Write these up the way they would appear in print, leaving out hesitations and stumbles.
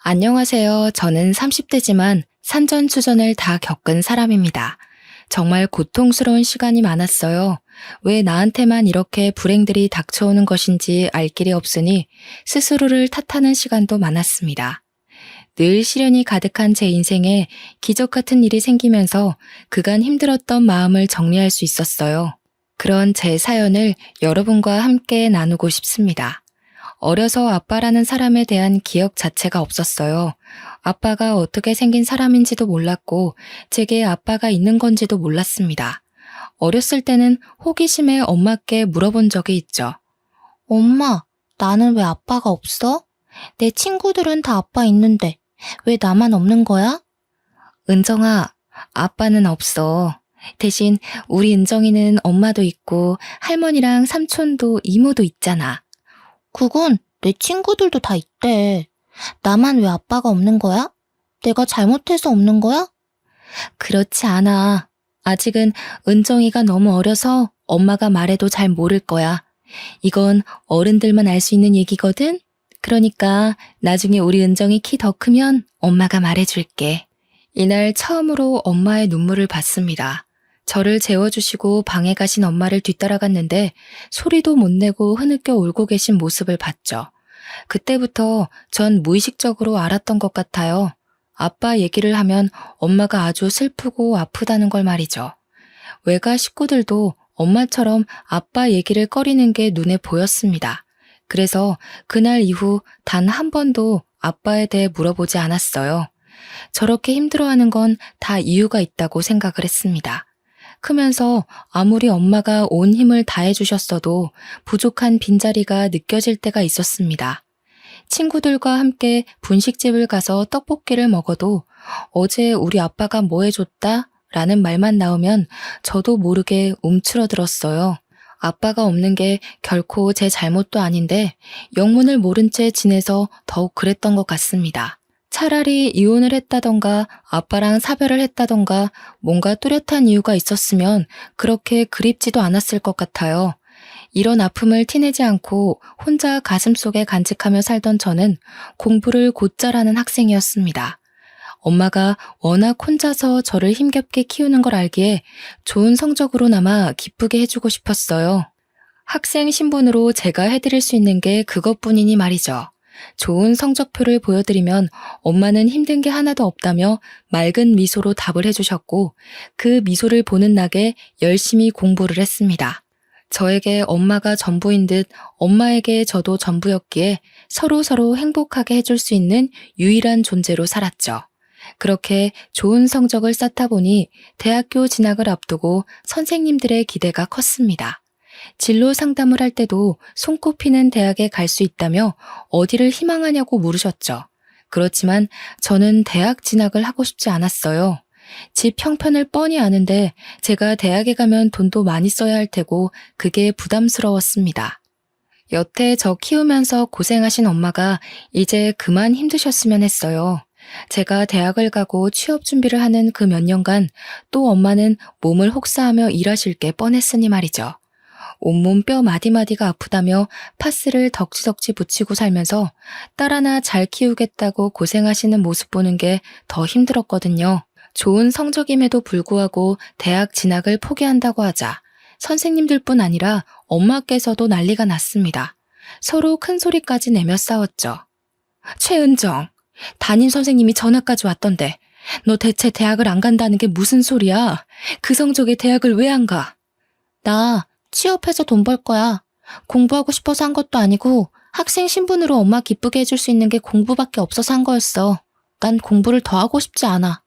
안녕하세요. 저는 30대지만 산전수전을 다 겪은 사람입니다. 정말 고통스러운 시간이 많았어요. 왜 나한테만 이렇게 불행들이 닥쳐오는 것인지 알 길이 없으니 스스로를 탓하는 시간도 많았습니다. 늘 시련이 가득한 제 인생에 기적 같은 일이 생기면서 그간 힘들었던 마음을 정리할 수 있었어요. 그런 제 사연을 여러분과 함께 나누고 싶습니다. 어려서 아빠라는 사람에 대한 기억 자체가 없었어요. 아빠가 어떻게 생긴 사람인지도 몰랐고, 제게 아빠가 있는 건지도 몰랐습니다. 어렸을 때는 호기심에 엄마께 물어본 적이 있죠. 엄마, 나는 왜 아빠가 없어? 내 친구들은 다 아빠 있는데 왜 나만 없는 거야? 은정아, 아빠는 없어. 대신 우리 은정이는 엄마도 있고, 할머니랑 삼촌도 이모도 있잖아. 그건 내 친구들도 다 있대. 나만 왜 아빠가 없는 거야? 내가 잘못해서 없는 거야? 그렇지 않아. 아직은 은정이가 너무 어려서 엄마가 말해도 잘 모를 거야. 이건 어른들만 알 수 있는 얘기거든? 그러니까 나중에 우리 은정이 키 더 크면 엄마가 말해줄게. 이날 처음으로 엄마의 눈물을 봤습니다. 저를 재워주시고 방에 가신 엄마를 뒤따라갔는데 소리도 못 내고 흐느껴 울고 계신 모습을 봤죠. 그때부터 전 무의식적으로 알았던 것 같아요. 아빠 얘기를 하면 엄마가 아주 슬프고 아프다는 걸 말이죠. 외가 식구들도 엄마처럼 아빠 얘기를 꺼리는 게 눈에 보였습니다. 그래서 그날 이후 단 한 번도 아빠에 대해 물어보지 않았어요. 저렇게 힘들어하는 건 다 이유가 있다고 생각을 했습니다. 크면서 아무리 엄마가 온 힘을 다해주셨어도 부족한 빈자리가 느껴질 때가 있었습니다. 친구들과 함께 분식집을 가서 떡볶이를 먹어도 어제 우리 아빠가 뭐 해줬다? 라는 말만 나오면 저도 모르게 움츠러들었어요. 아빠가 없는 게 결코 제 잘못도 아닌데 영문을 모른 채 지내서 더욱 그랬던 것 같습니다. 차라리 이혼을 했다던가 아빠랑 사별을 했다던가 뭔가 뚜렷한 이유가 있었으면 그렇게 그립지도 않았을 것 같아요. 이런 아픔을 티내지 않고 혼자 가슴속에 간직하며 살던 저는 공부를 곧잘 하는 학생이었습니다. 엄마가 워낙 혼자서 저를 힘겹게 키우는 걸 알기에 좋은 성적으로나마 기쁘게 해주고 싶었어요. 학생 신분으로 제가 해드릴 수 있는 게 그것뿐이니 말이죠. 좋은 성적표를 보여드리면 엄마는 힘든 게 하나도 없다며 맑은 미소로 답을 해주셨고 그 미소를 보는 낙에 열심히 공부를 했습니다. 저에게 엄마가 전부인 듯 엄마에게 저도 전부였기에 서로 행복하게 해줄 수 있는 유일한 존재로 살았죠. 그렇게 좋은 성적을 쌓다 보니 대학교 진학을 앞두고 선생님들의 기대가 컸습니다. 진로 상담을 할 때도 손꼽히는 대학에 갈 수 있다며 어디를 희망하냐고 물으셨죠. 그렇지만 저는 대학 진학을 하고 싶지 않았어요. 집 형편을 뻔히 아는데 제가 대학에 가면 돈도 많이 써야 할 테고 그게 부담스러웠습니다. 여태 저 키우면서 고생하신 엄마가 이제 그만 힘드셨으면 했어요. 제가 대학을 가고 취업 준비를 하는 그 몇 년간 또 엄마는 몸을 혹사하며 일하실 게 뻔했으니 말이죠. 온몸 뼈 마디마디가 아프다며 파스를 덕지덕지 붙이고 살면서 딸 하나 잘 키우겠다고 고생하시는 모습 보는 게 더 힘들었거든요. 좋은 성적임에도 불구하고 대학 진학을 포기한다고 하자 선생님들뿐 아니라 엄마께서도 난리가 났습니다. 서로 큰 소리까지 내며 싸웠죠. 최은정, 담임 선생님이 전화까지 왔던데 너 대체 대학을 안 간다는 게 무슨 소리야? 그 성적에 대학을 왜 안 가? 나 취업해서 돈 벌 거야. 공부하고 싶어서 한 것도 아니고 학생 신분으로 엄마 기쁘게 해줄 수 있는 게 공부밖에 없어서 한 거였어. 난 공부를 더 하고 싶지 않아.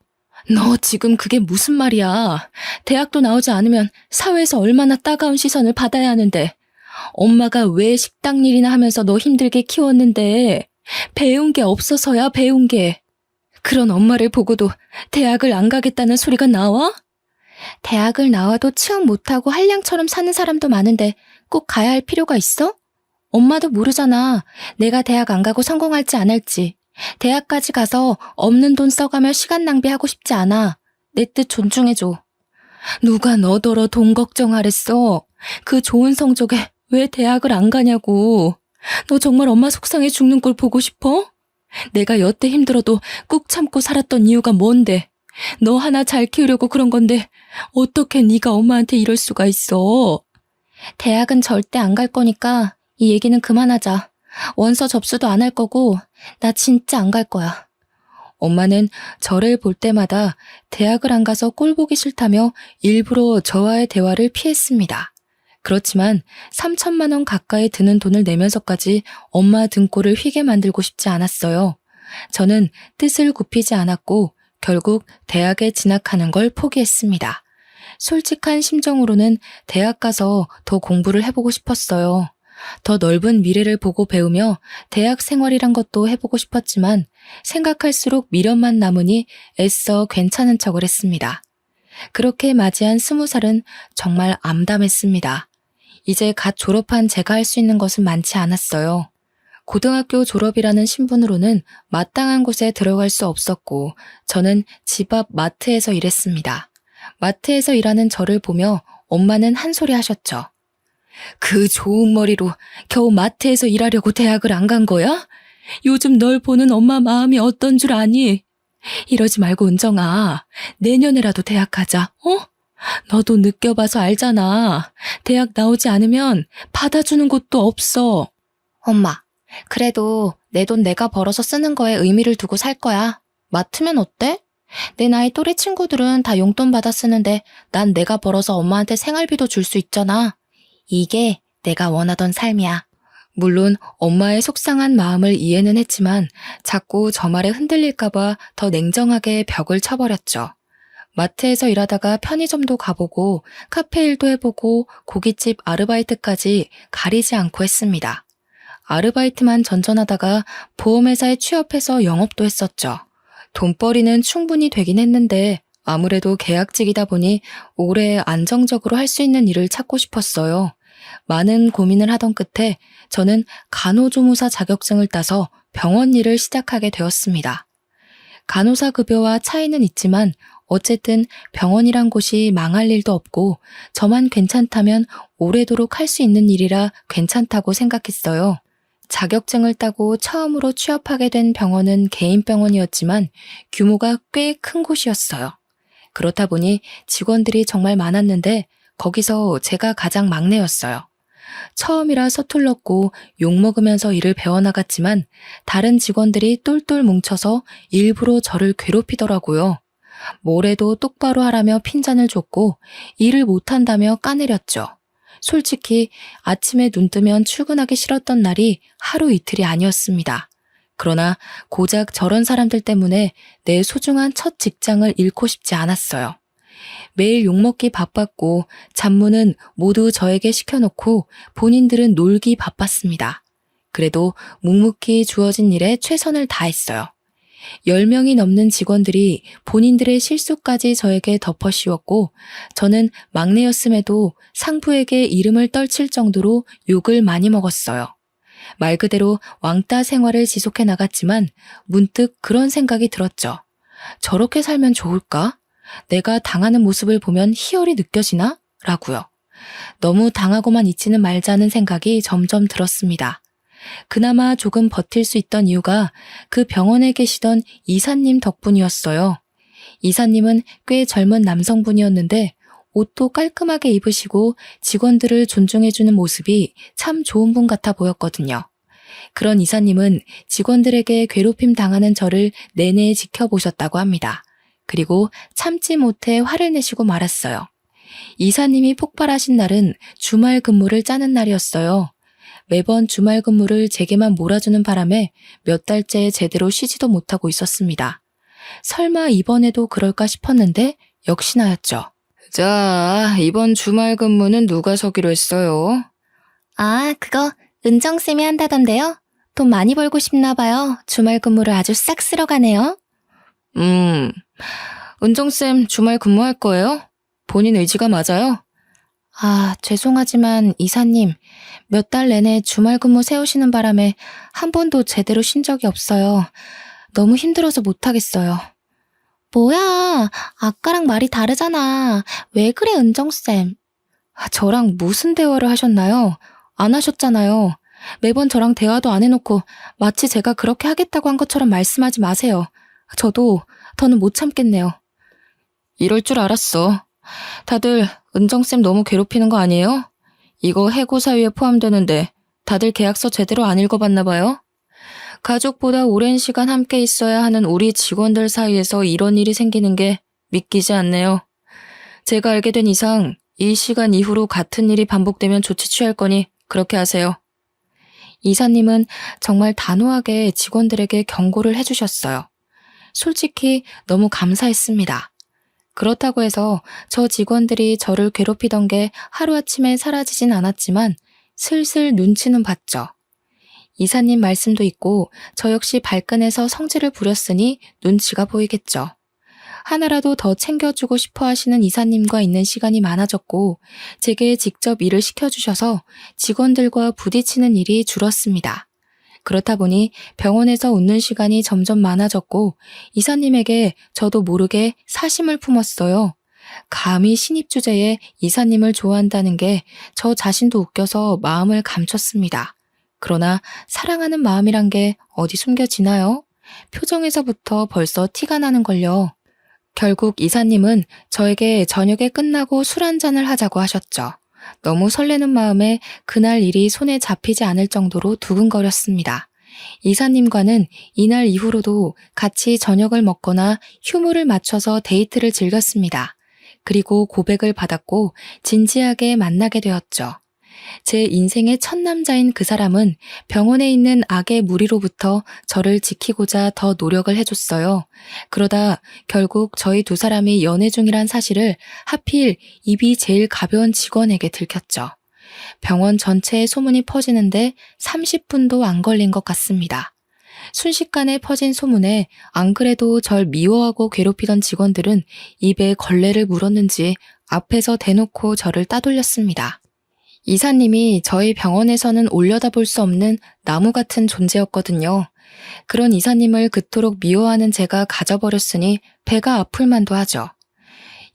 너 지금 그게 무슨 말이야? 대학도 나오지 않으면 사회에서 얼마나 따가운 시선을 받아야 하는데 엄마가 왜 식당 일이나 하면서 너 힘들게 키웠는데 배운 게 없어서야 배운 게. 그런 엄마를 보고도 대학을 안 가겠다는 소리가 나와? 대학을 나와도 취업 못하고 한량처럼 사는 사람도 많은데 꼭 가야 할 필요가 있어? 엄마도 모르잖아. 내가 대학 안 가고 성공할지 안 할지. 대학까지 가서 없는 돈 써가며 시간 낭비하고 싶지 않아. 내 뜻 존중해줘. 누가 너더러 돈 걱정하랬어? 그 좋은 성적에 왜 대학을 안 가냐고. 너 정말 엄마 속상해 죽는 걸 보고 싶어? 내가 여태 힘들어도 꾹 참고 살았던 이유가 뭔데? 너 하나 잘 키우려고 그런 건데 어떻게 네가 엄마한테 이럴 수가 있어? 대학은 절대 안 갈 거니까 이 얘기는 그만하자. 원서 접수도 안 할 거고 나 진짜 안 갈 거야. 엄마는 저를 볼 때마다 대학을 안 가서 꼴 보기 싫다며 일부러 저와의 대화를 피했습니다. 그렇지만 3천만 원 가까이 드는 돈을 내면서까지 엄마 등골을 휘게 만들고 싶지 않았어요. 저는 뜻을 굽히지 않았고 결국 대학에 진학하는 걸 포기했습니다. 솔직한 심정으로는 대학 가서 더 공부를 해보고 싶었어요. 더 넓은 미래를 보고 배우며 대학 생활이란 것도 해보고 싶었지만 생각할수록 미련만 남으니 애써 괜찮은 척을 했습니다. 그렇게 맞이한 20살은 정말 암담했습니다. 이제 갓 졸업한 제가 할 수 있는 것은 많지 않았어요. 고등학교 졸업이라는 신분으로는 마땅한 곳에 들어갈 수 없었고 저는 집 앞 마트에서 일했습니다. 마트에서 일하는 저를 보며 엄마는 한 소리 하셨죠. 그 좋은 머리로 겨우 마트에서 일하려고 대학을 안 간 거야? 요즘 널 보는 엄마 마음이 어떤 줄 아니? 이러지 말고 은정아, 내년에라도 대학 가자, 어? 너도 느껴봐서 알잖아. 대학 나오지 않으면 받아주는 곳도 없어. 엄마, 그래도 내 돈 내가 벌어서 쓰는 거에 의미를 두고 살 거야. 마트면 어때? 내 나이 또래 친구들은 다 용돈 받아 쓰는데 난 내가 벌어서 엄마한테 생활비도 줄 수 있잖아. 이게 내가 원하던 삶이야. 물론 엄마의 속상한 마음을 이해는 했지만 자꾸 저 말에 흔들릴까봐 더 냉정하게 벽을 쳐버렸죠. 마트에서 일하다가 편의점도 가보고 카페 일도 해보고 고깃집 아르바이트까지 가리지 않고 했습니다. 아르바이트만 전전하다가 보험회사에 취업해서 영업도 했었죠. 돈벌이는 충분히 되긴 했는데 아무래도 계약직이다 보니 오래 안정적으로 할 수 있는 일을 찾고 싶었어요. 많은 고민을 하던 끝에 저는 간호조무사 자격증을 따서 병원 일을 시작하게 되었습니다. 간호사 급여와 차이는 있지만 어쨌든 병원이란 곳이 망할 일도 없고 저만 괜찮다면 오래도록 할 수 있는 일이라 괜찮다고 생각했어요. 자격증을 따고 처음으로 취업하게 된 병원은 개인 병원이었지만 규모가 꽤 큰 곳이었어요. 그렇다 보니 직원들이 정말 많았는데 거기서 제가 가장 막내였어요. 처음이라 서툴렀고 욕먹으면서 일을 배워나갔지만 다른 직원들이 똘똘 뭉쳐서 일부러 저를 괴롭히더라고요. 뭐래도 똑바로 하라며 핀잔을 줬고 일을 못한다며 까내렸죠. 솔직히 아침에 눈 뜨면 출근하기 싫었던 날이 하루 이틀이 아니었습니다. 그러나 고작 저런 사람들 때문에 내 소중한 첫 직장을 잃고 싶지 않았어요. 매일 욕먹기 바빴고 잡무는 모두 저에게 시켜놓고 본인들은 놀기 바빴습니다. 그래도 묵묵히 주어진 일에 최선을 다했어요. 10명이 넘는 직원들이 본인들의 실수까지 저에게 덮어 씌웠고 저는 막내였음에도 상부에게 이름을 떨칠 정도로 욕을 많이 먹었어요. 말 그대로 왕따 생활을 지속해 나갔지만 문득 그런 생각이 들었죠. 저렇게 살면 좋을까? 내가 당하는 모습을 보면 희열이 느껴지나? 라고요. 너무 당하고만 있지는 말자는 생각이 점점 들었습니다. 그나마 조금 버틸 수 있던 이유가 그 병원에 계시던 이사님 덕분이었어요. 이사님은 꽤 젊은 남성분이었는데 옷도 깔끔하게 입으시고 직원들을 존중해주는 모습이 참 좋은 분 같아 보였거든요. 그런 이사님은 직원들에게 괴롭힘 당하는 저를 내내 지켜보셨다고 합니다. 그리고 참지 못해 화를 내시고 말았어요. 이사님이 폭발하신 날은 주말 근무를 짜는 날이었어요. 매번 주말 근무를 제게만 몰아주는 바람에 몇 달째 제대로 쉬지도 못하고 있었습니다. 설마 이번에도 그럴까 싶었는데 역시나였죠. 자, 이번 주말 근무는 누가 서기로 했어요? 아, 그거 은정쌤이 한다던데요? 돈 많이 벌고 싶나 봐요. 주말 근무를 아주 싹 쓸어 가네요. 은정쌤 주말 근무할 거예요? 본인 의지가 맞아요? 아, 죄송하지만 이사님, 몇 달 내내 주말 근무 세우시는 바람에 한 번도 제대로 쉰 적이 없어요. 너무 힘들어서 못하겠어요. 뭐야, 아까랑 말이 다르잖아. 왜 그래, 은정쌤? 저랑 무슨 대화를 하셨나요? 안 하셨잖아요. 매번 저랑 대화도 안 해놓고 마치 제가 그렇게 하겠다고 한 것처럼 말씀하지 마세요. 저도 더는 못 참겠네요. 이럴 줄 알았어. 다들 은정쌤 너무 괴롭히는 거 아니에요? 이거 해고 사유에 포함되는데 다들 계약서 제대로 안 읽어봤나 봐요? 가족보다 오랜 시간 함께 있어야 하는 우리 직원들 사이에서 이런 일이 생기는 게 믿기지 않네요. 제가 알게 된 이상 이 시간 이후로 같은 일이 반복되면 조치 취할 거니 그렇게 하세요. 이사님은 정말 단호하게 직원들에게 경고를 해주셨어요. 솔직히 너무 감사했습니다. 그렇다고 해서 저 직원들이 저를 괴롭히던 게 하루아침에 사라지진 않았지만 슬슬 눈치는 봤죠. 이사님 말씀도 있고 저 역시 발끈해서 성질을 부렸으니 눈치가 보이겠죠. 하나라도 더 챙겨주고 싶어 하시는 이사님과 있는 시간이 많아졌고 제게 직접 일을 시켜주셔서 직원들과 부딪히는 일이 줄었습니다. 그렇다 보니 병원에서 웃는 시간이 점점 많아졌고 이사님에게 저도 모르게 사심을 품었어요. 감히 신입 주제에 이사님을 좋아한다는 게 저 자신도 웃겨서 마음을 감췄습니다. 그러나 사랑하는 마음이란 게 어디 숨겨지나요? 표정에서부터 벌써 티가 나는걸요. 결국 이사님은 저에게 저녁에 끝나고 술 한잔을 하자고 하셨죠. 너무 설레는 마음에 그날 일이 손에 잡히지 않을 정도로 두근거렸습니다. 이사님과는 이날 이후로도 같이 저녁을 먹거나 휴무를 맞춰서 데이트를 즐겼습니다. 그리고 고백을 받았고 진지하게 만나게 되었죠. 제 인생의 첫 남자인 그 사람은 병원에 있는 악의 무리로부터 저를 지키고자 더 노력을 해줬어요. 그러다 결국 저희 두 사람이 연애 중이란 사실을 하필 입이 제일 가벼운 직원에게 들켰죠. 병원 전체에 소문이 퍼지는데 30분도 안 걸린 것 같습니다. 순식간에 퍼진 소문에 안 그래도 절 미워하고 괴롭히던 직원들은 입에 걸레를 물었는지 앞에서 대놓고 저를 따돌렸습니다. 이사님이 저희 병원에서는 올려다볼 수 없는 나무 같은 존재였거든요. 그런 이사님을 그토록 미워하는 제가 가져버렸으니 배가 아플 만도 하죠.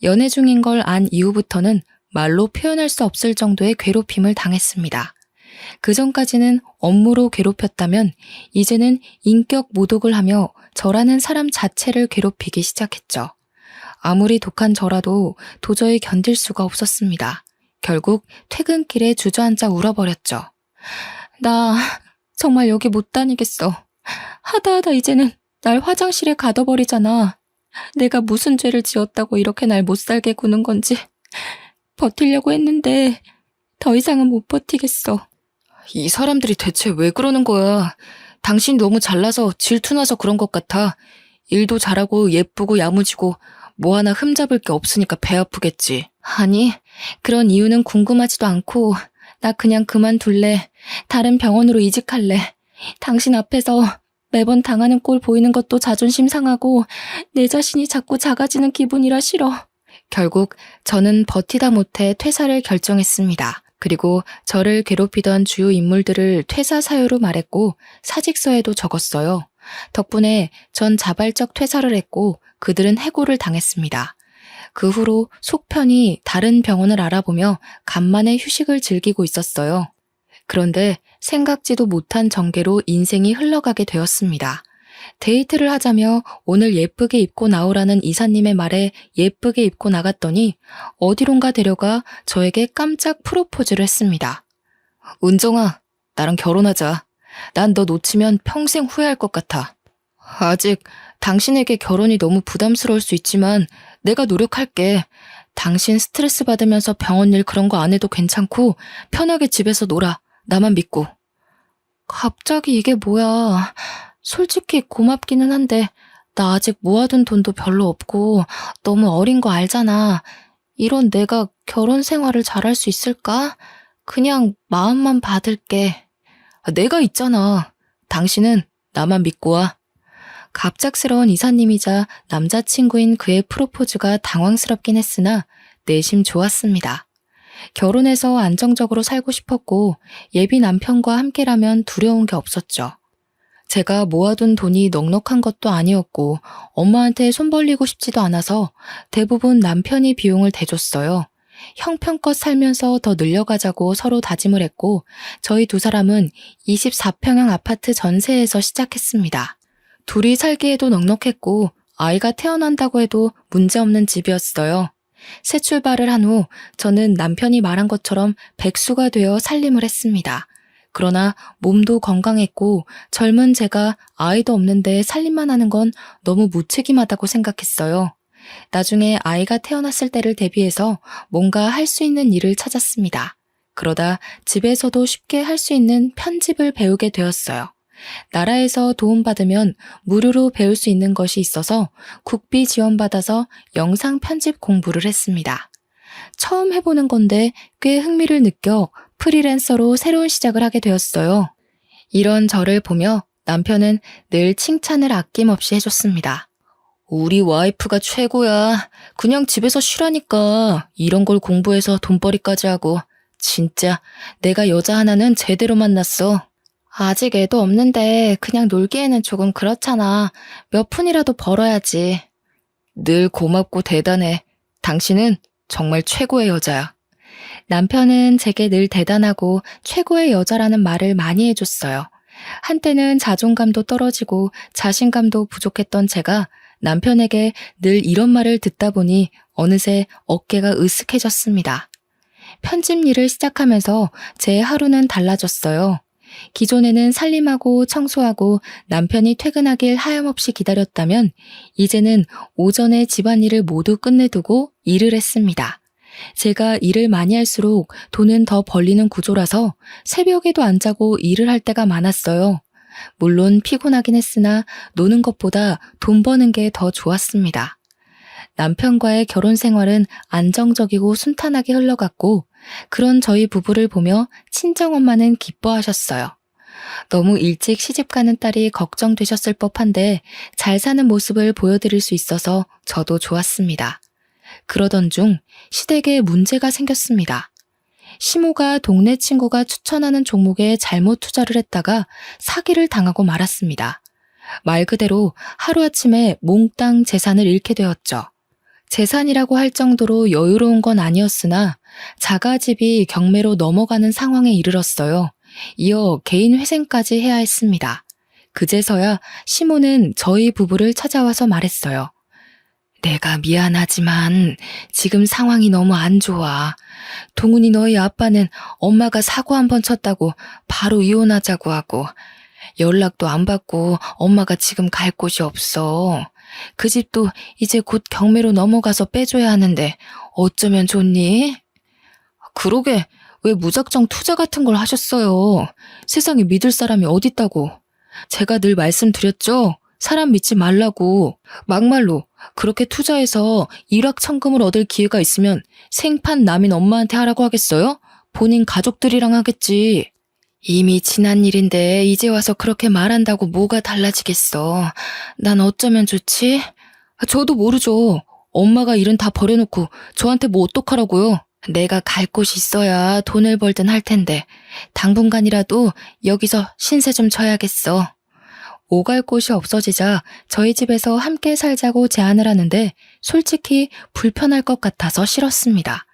연애 중인 걸 안 이후부터는 말로 표현할 수 없을 정도의 괴롭힘을 당했습니다. 그 전까지는 업무로 괴롭혔다면 이제는 인격 모독을 하며 저라는 사람 자체를 괴롭히기 시작했죠. 아무리 독한 저라도 도저히 견딜 수가 없었습니다. 결국 퇴근길에 주저앉아 울어버렸죠. 나 정말 여기 못 다니겠어. 하다 이제는 날 화장실에 가둬버리잖아. 내가 무슨 죄를 지었다고 이렇게 날 못 살게 구는 건지. 버티려고 했는데 더 이상은 못 버티겠어. 이 사람들이 대체 왜 그러는 거야? 당신이 너무 잘나서 질투나서 그런 것 같아. 일도 잘하고 예쁘고 야무지고 뭐 하나 흠잡을 게 없으니까 배 아프겠지. 아니, 그런 이유는 궁금하지도 않고 나 그냥 그만둘래. 다른 병원으로 이직할래. 당신 앞에서 매번 당하는 꼴 보이는 것도 자존심 상하고 내 자신이 자꾸 작아지는 기분이라 싫어. 결국 저는 버티다 못해 퇴사를 결정했습니다. 그리고 저를 괴롭히던 주요 인물들을 퇴사 사유로 말했고 사직서에도 적었어요. 덕분에 전 자발적 퇴사를 했고 그들은 해고를 당했습니다. 그 후로 속 편히 다른 병원을 알아보며 간만에 휴식을 즐기고 있었어요. 그런데 생각지도 못한 전개로 인생이 흘러가게 되었습니다. 데이트를 하자며 오늘 예쁘게 입고 나오라는 이사님의 말에 예쁘게 입고 나갔더니 어디론가 데려가 저에게 깜짝 프로포즈를 했습니다. 은정아, 나랑 결혼하자. 난 너 놓치면 평생 후회할 것 같아. 아직 당신에게 결혼이 너무 부담스러울 수 있지만 내가 노력할게. 당신 스트레스 받으면서 병원 일 그런 거 안 해도 괜찮고 편하게 집에서 놀아. 나만 믿고. 갑자기 이게 뭐야. 솔직히 고맙기는 한데 나 아직 모아둔 돈도 별로 없고 너무 어린 거 알잖아. 이런 내가 결혼 생활을 잘할 수 있을까? 그냥 마음만 받을게. 내가 있잖아. 당신은 나만 믿고 와. 갑작스러운 이사님이자 남자친구인 그의 프로포즈가 당황스럽긴 했으나 내심 좋았습니다. 결혼해서 안정적으로 살고 싶었고 예비 남편과 함께라면 두려운 게 없었죠. 제가 모아둔 돈이 넉넉한 것도 아니었고 엄마한테 손 벌리고 싶지도 않아서 대부분 남편이 비용을 대줬어요. 형편껏 살면서 더 늘려가자고 서로 다짐을 했고 저희 두 사람은 24평형 아파트 전세에서 시작했습니다. 둘이 살기에도 넉넉했고 아이가 태어난다고 해도 문제없는 집이었어요. 새 출발을 한 후 저는 남편이 말한 것처럼 백수가 되어 살림을 했습니다. 그러나 몸도 건강했고 젊은 제가 아이도 없는데 살림만 하는 건 너무 무책임하다고 생각했어요. 나중에 아이가 태어났을 때를 대비해서 뭔가 할 수 있는 일을 찾았습니다. 그러다 집에서도 쉽게 할 수 있는 편집을 배우게 되었어요. 나라에서 도움받으면 무료로 배울 수 있는 것이 있어서 국비 지원받아서 영상 편집 공부를 했습니다. 처음 해보는 건데 꽤 흥미를 느껴 프리랜서로 새로운 시작을 하게 되었어요. 이런 저를 보며 남편은 늘 칭찬을 아낌없이 해줬습니다. 우리 와이프가 최고야. 그냥 집에서 쉬라니까. 이런 걸 공부해서 돈벌이까지 하고. 진짜 내가 여자 하나는 제대로 만났어. 아직 애도 없는데 그냥 놀기에는 조금 그렇잖아. 몇 푼이라도 벌어야지. 늘 고맙고 대단해. 당신은 정말 최고의 여자야. 남편은 제게 늘 대단하고 최고의 여자라는 말을 많이 해줬어요. 한때는 자존감도 떨어지고 자신감도 부족했던 제가 남편에게 늘 이런 말을 듣다 보니 어느새 어깨가 으쓱해졌습니다. 편집 일을 시작하면서 제 하루는 달라졌어요. 기존에는 살림하고 청소하고 남편이 퇴근하길 하염없이 기다렸다면 이제는 오전에 집안일을 모두 끝내두고 일을 했습니다. 제가 일을 많이 할수록 돈은 더 벌리는 구조라서 새벽에도 안 자고 일을 할 때가 많았어요. 물론 피곤하긴 했으나 노는 것보다 돈 버는 게 더 좋았습니다. 남편과의 결혼 생활은 안정적이고 순탄하게 흘러갔고 그런 저희 부부를 보며 친정엄마는 기뻐하셨어요. 너무 일찍 시집가는 딸이 걱정되셨을 법한데 잘 사는 모습을 보여드릴 수 있어서 저도 좋았습니다. 그러던 중 시댁에 문제가 생겼습니다. 시모가 동네 친구가 추천하는 종목에 잘못 투자를 했다가 사기를 당하고 말았습니다. 말 그대로 하루아침에 몽땅 재산을 잃게 되었죠. 재산이라고 할 정도로 여유로운 건 아니었으나 자가집이 경매로 넘어가는 상황에 이르렀어요. 이어 개인 회생까지 해야 했습니다. 그제서야 시모는 저희 부부를 찾아와서 말했어요. 내가 미안하지만 지금 상황이 너무 안 좋아. 동훈이 너희 아빠는 엄마가 사고 한 번 쳤다고 바로 이혼하자고 하고 연락도 안 받고 엄마가 지금 갈 곳이 없어. 그 집도 이제 곧 경매로 넘어가서 빼줘야 하는데 어쩌면 좋니? 그러게 왜 무작정 투자 같은 걸 하셨어요. 세상에 믿을 사람이 어딨다고. 제가 늘 말씀드렸죠. 사람 믿지 말라고. 막말로 그렇게 투자해서 일확천금을 얻을 기회가 있으면 생판 남인 엄마한테 하라고 하겠어요? 본인 가족들이랑 하겠지. 이미 지난 일인데 이제 와서 그렇게 말한다고 뭐가 달라지겠어. 난 어쩌면 좋지? 저도 모르죠. 엄마가 일은 다 버려놓고 저한테 뭐 어떡하라고요. 내가 갈 곳이 있어야 돈을 벌든 할 텐데 당분간이라도 여기서 신세 좀 져야겠어. 오갈 곳이 없어지자 저희 집에서 함께 살자고 제안을 하는데 솔직히 불편할 것 같아서 싫었습니다.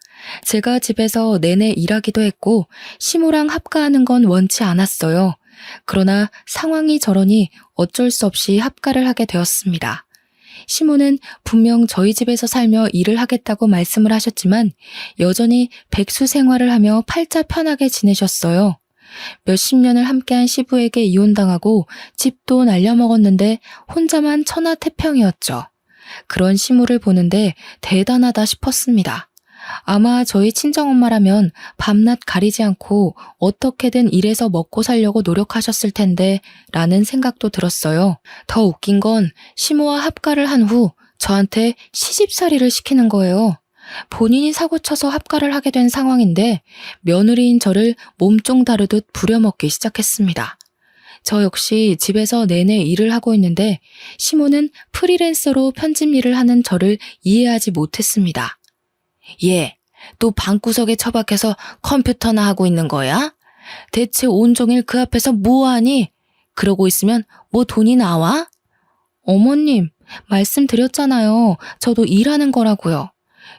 제가 집에서 내내 일하기도 했고 시모랑 합가하는 건 원치 않았어요. 그러나 상황이 저러니 어쩔 수 없이 합가를 하게 되었습니다. 시모는 분명 저희 집에서 살며 일을 하겠다고 말씀을 하셨지만 여전히 백수 생활을 하며 팔자 편하게 지내셨어요. 몇십 년을 함께한 시부에게 이혼당하고 집도 날려먹었는데 혼자만 천하태평이었죠. 그런 시모를 보는데 대단하다 싶었습니다. 아마 저희 친정엄마라면 밤낮 가리지 않고 어떻게든 일해서 먹고 살려고 노력하셨을 텐데 라는 생각도 들었어요. 더 웃긴 건 시모와 합가를 한 후 저한테 시집살이를 시키는 거예요. 본인이 사고쳐서 합가를 하게 된 상황인데 며느리인 저를 몸종 다루듯 부려먹기 시작했습니다. 저 역시 집에서 내내 일을 하고 있는데 시모는 프리랜서로 편집 일을 하는 저를 이해하지 못했습니다. 얘, 또 방구석에 처박혀서 컴퓨터나 하고 있는 거야? 대체 온종일 그 앞에서 뭐하니? 그러고 있으면 뭐 돈이 나와? 어머님, 말씀드렸잖아요. 저도 일하는 거라고요.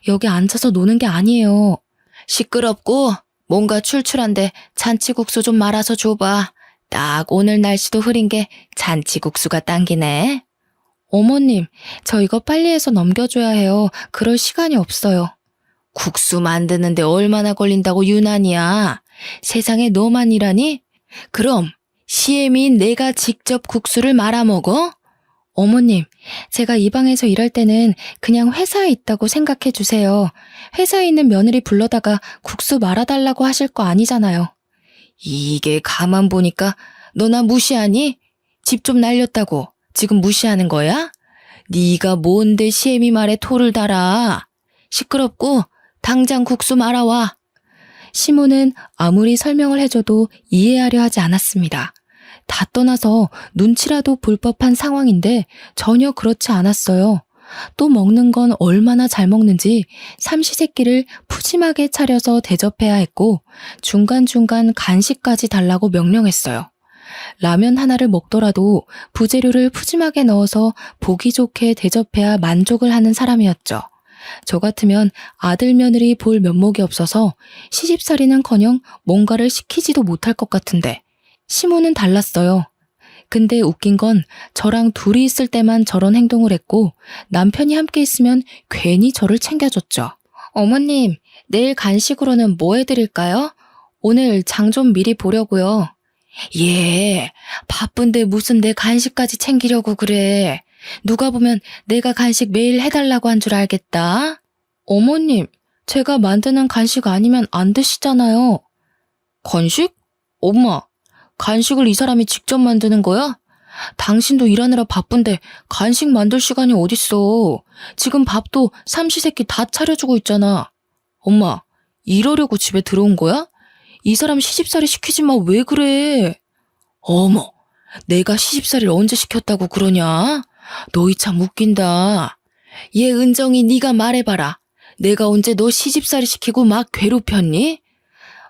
여기 앉아서 노는 게 아니에요. 시끄럽고 뭔가 출출한데 잔치국수 좀 말아서 줘봐. 딱 오늘 날씨도 흐린 게 잔치국수가 당기네. 어머님, 저 이거 빨리 해서 넘겨줘야 해요. 그럴 시간이 없어요. 국수 만드는데 얼마나 걸린다고 유난이야. 세상에 너만 일하니? 그럼 시애미인 내가 직접 국수를 말아먹어? 어머님, 제가 이 방에서 일할 때는 그냥 회사에 있다고 생각해 주세요. 회사에 있는 며느리 불러다가 국수 말아달라고 하실 거 아니잖아요. 이게 가만 보니까 너 나 무시하니? 집 좀 날렸다고 지금 무시하는 거야? 네가 뭔데 시애미 말에 토를 달아. 시끄럽고 당장 국수 말아와. 시모는 아무리 설명을 해줘도 이해하려 하지 않았습니다. 다 떠나서 눈치라도 볼 법한 상황인데 전혀 그렇지 않았어요. 또 먹는 건 얼마나 잘 먹는지 삼시세끼를 푸짐하게 차려서 대접해야 했고 중간중간 간식까지 달라고 명령했어요. 라면 하나를 먹더라도 부재료를 푸짐하게 넣어서 보기 좋게 대접해야 만족을 하는 사람이었죠. 저 같으면 아들 며느리 볼 면목이 없어서 시집살이는커녕 뭔가를 시키지도 못할 것 같은데 시모는 달랐어요. 근데 웃긴 건 저랑 둘이 있을 때만 저런 행동을 했고 남편이 함께 있으면 괜히 저를 챙겨줬죠. 어머님, 내일 간식으로는 뭐 해드릴까요? 오늘 장 좀 미리 보려고요. 예, 바쁜데 무슨 내 간식까지 챙기려고 그래. 누가 보면 내가 간식 매일 해달라고 한 줄 알겠다. 어머님, 제가 만드는 간식 아니면 안 드시잖아요. 간식? 엄마, 간식을 이 사람이 직접 만드는 거야? 당신도 일하느라 바쁜데 간식 만들 시간이 어딨어. 지금 밥도 삼시세끼 다 차려주고 있잖아. 엄마, 이러려고 집에 들어온 거야? 이 사람 시집살이 시키지 마, 왜 그래? 어머, 내가 시집살이를 언제 시켰다고 그러냐? 너희 참 웃긴다. 얘 은정이 네가 말해봐라. 내가 언제 너 시집살이 시키고 막 괴롭혔니?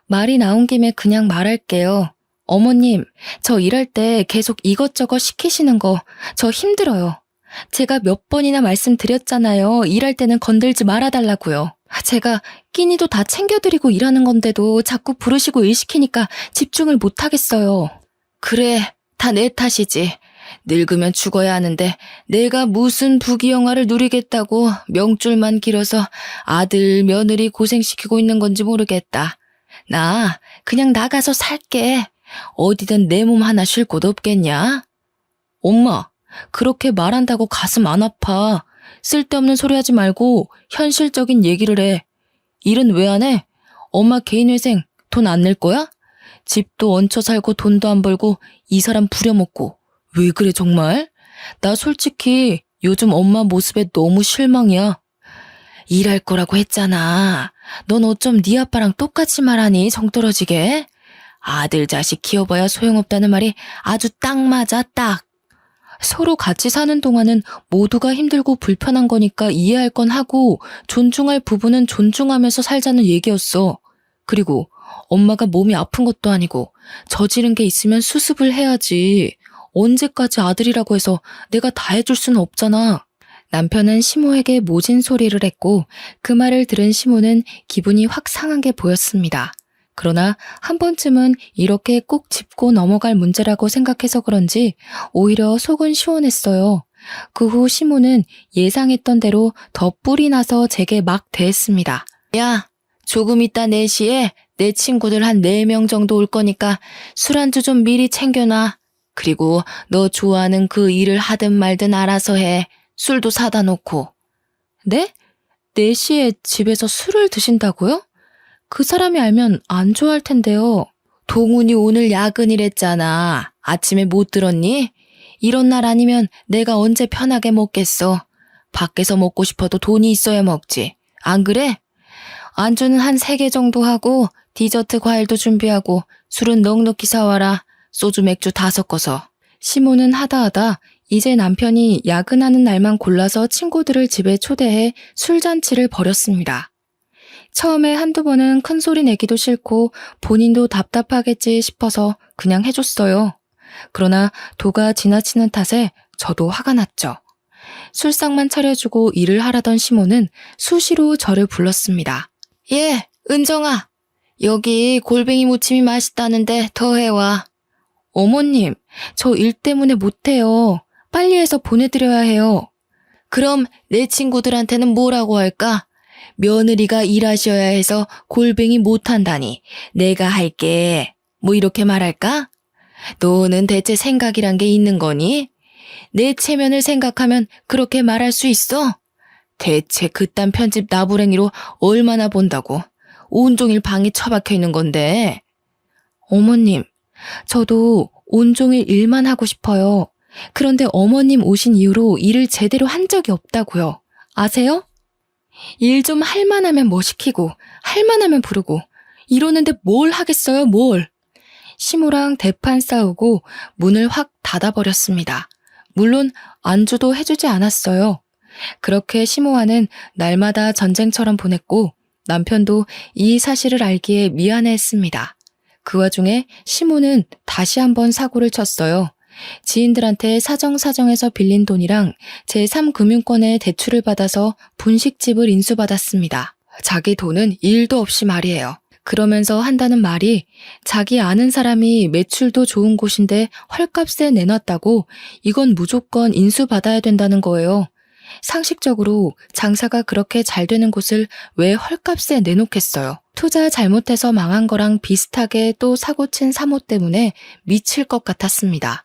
말이 나온 김에 그냥 말할게요. 어머님, 저 일할 때 계속 이것저것 시키시는 거 저 힘들어요. 제가 몇 번이나 말씀드렸잖아요. 일할 때는 건들지 말아달라고요. 제가 끼니도 다 챙겨드리고 일하는 건데도 자꾸 부르시고 일 시키니까 집중을 못하겠어요. 그래, 다 내 탓이지. 늙으면 죽어야 하는데 내가 무슨 부귀영화를 누리겠다고 명줄만 길어서 아들, 며느리 고생시키고 있는 건지 모르겠다. 나 그냥 나가서 살게. 어디든 내 몸 하나 쉴 곳 없겠냐? 엄마, 그렇게 말한다고 가슴 안 아파. 쓸데없는 소리 하지 말고 현실적인 얘기를 해. 일은 왜 안 해? 엄마 개인회생 돈 안 낼 거야? 집도 얹혀 살고 돈도 안 벌고 이 사람 부려먹고. 왜 그래 정말? 나 솔직히 요즘 엄마 모습에 너무 실망이야. 일할 거라고 했잖아. 넌 어쩜 네 아빠랑 똑같이 말하니 정떨어지게? 아들 자식 키워봐야 소용없다는 말이 아주 딱 맞아 딱. 서로 같이 사는 동안은 모두가 힘들고 불편한 거니까 이해할 건 하고 존중할 부분은 존중하면서 살자는 얘기였어. 그리고 엄마가 몸이 아픈 것도 아니고 저지른 게 있으면 수습을 해야지. 언제까지 아들이라고 해서 내가 다 해줄 수는 없잖아. 남편은 시모에게 모진 소리를 했고 그 말을 들은 시모는 기분이 확 상한 게 보였습니다. 그러나 한 번쯤은 이렇게 꼭 짚고 넘어갈 문제라고 생각해서 그런지 오히려 속은 시원했어요. 그 후 시모는 예상했던 대로 더 뿔이 나서 제게 막 대했습니다. 야, 조금 이따 4시에 내 친구들 한 4명 정도 올 거니까 술안주 좀 미리 챙겨놔. 그리고 너 좋아하는 그 일을 하든 말든 알아서 해. 술도 사다 놓고. 네? 4시에 집에서 술을 드신다고요? 그 사람이 알면 안 좋아할 텐데요. 동훈이 오늘 야근이랬잖아. 아침에 못 들었니? 이런 날 아니면 내가 언제 편하게 먹겠어. 밖에서 먹고 싶어도 돈이 있어야 먹지. 안 그래? 안주는 한 3개 정도 하고 디저트 과일도 준비하고 술은 넉넉히 사와라. 소주 맥주 다 섞어서. 시모는 하다하다 이제 남편이 야근하는 날만 골라서 친구들을 집에 초대해 술잔치를 벌였습니다. 처음에 한두 번은 큰 소리 내기도 싫고 본인도 답답하겠지 싶어서 그냥 해줬어요. 그러나 도가 지나치는 탓에 저도 화가 났죠. 술상만 차려주고 일을 하라던 시모는 수시로 저를 불렀습니다. 예, 은정아, 여기 골뱅이 무침이 맛있다는데 더 해와. 어머님, 저 일 때문에 못해요. 빨리 해서 보내드려야 해요. 그럼 내 친구들한테는 뭐라고 할까? 며느리가 일하셔야 해서 골뱅이 못한다니 내가 할게. 뭐 이렇게 말할까? 너는 대체 생각이란 게 있는 거니? 내 체면을 생각하면 그렇게 말할 수 있어? 대체 그딴 편집 나부랭이로 얼마나 본다고? 온종일 방에 처박혀 있는 건데. 어머님, 저도 온종일 일만 하고 싶어요. 그런데 어머님 오신 이후로 일을 제대로 한 적이 없다고요. 아세요? 일 좀 할 만하면 뭐 시키고, 할 만하면 부르고, 이러는데 뭘 하겠어요, 뭘. 시모랑 대판 싸우고 문을 확 닫아버렸습니다. 물론 안주도 해주지 않았어요. 그렇게 시모와는 날마다 전쟁처럼 보냈고 남편도 이 사실을 알기에 미안해했습니다. 그 와중에 시모는 다시 한번 사고를 쳤어요. 지인들한테 사정사정해서 빌린 돈이랑 제3금융권의 대출을 받아서 분식집을 인수받았습니다. 자기 돈은 1도 없이 말이에요. 그러면서 한다는 말이 자기 아는 사람이 매출도 좋은 곳인데 헐값에 내놨다고 이건 무조건 인수받아야 된다는 거예요. 상식적으로 장사가 그렇게 잘 되는 곳을 왜 헐값에 내놓겠어요. 투자 잘못해서 망한 거랑 비슷하게 또 사고친 사모 때문에 미칠 것 같았습니다.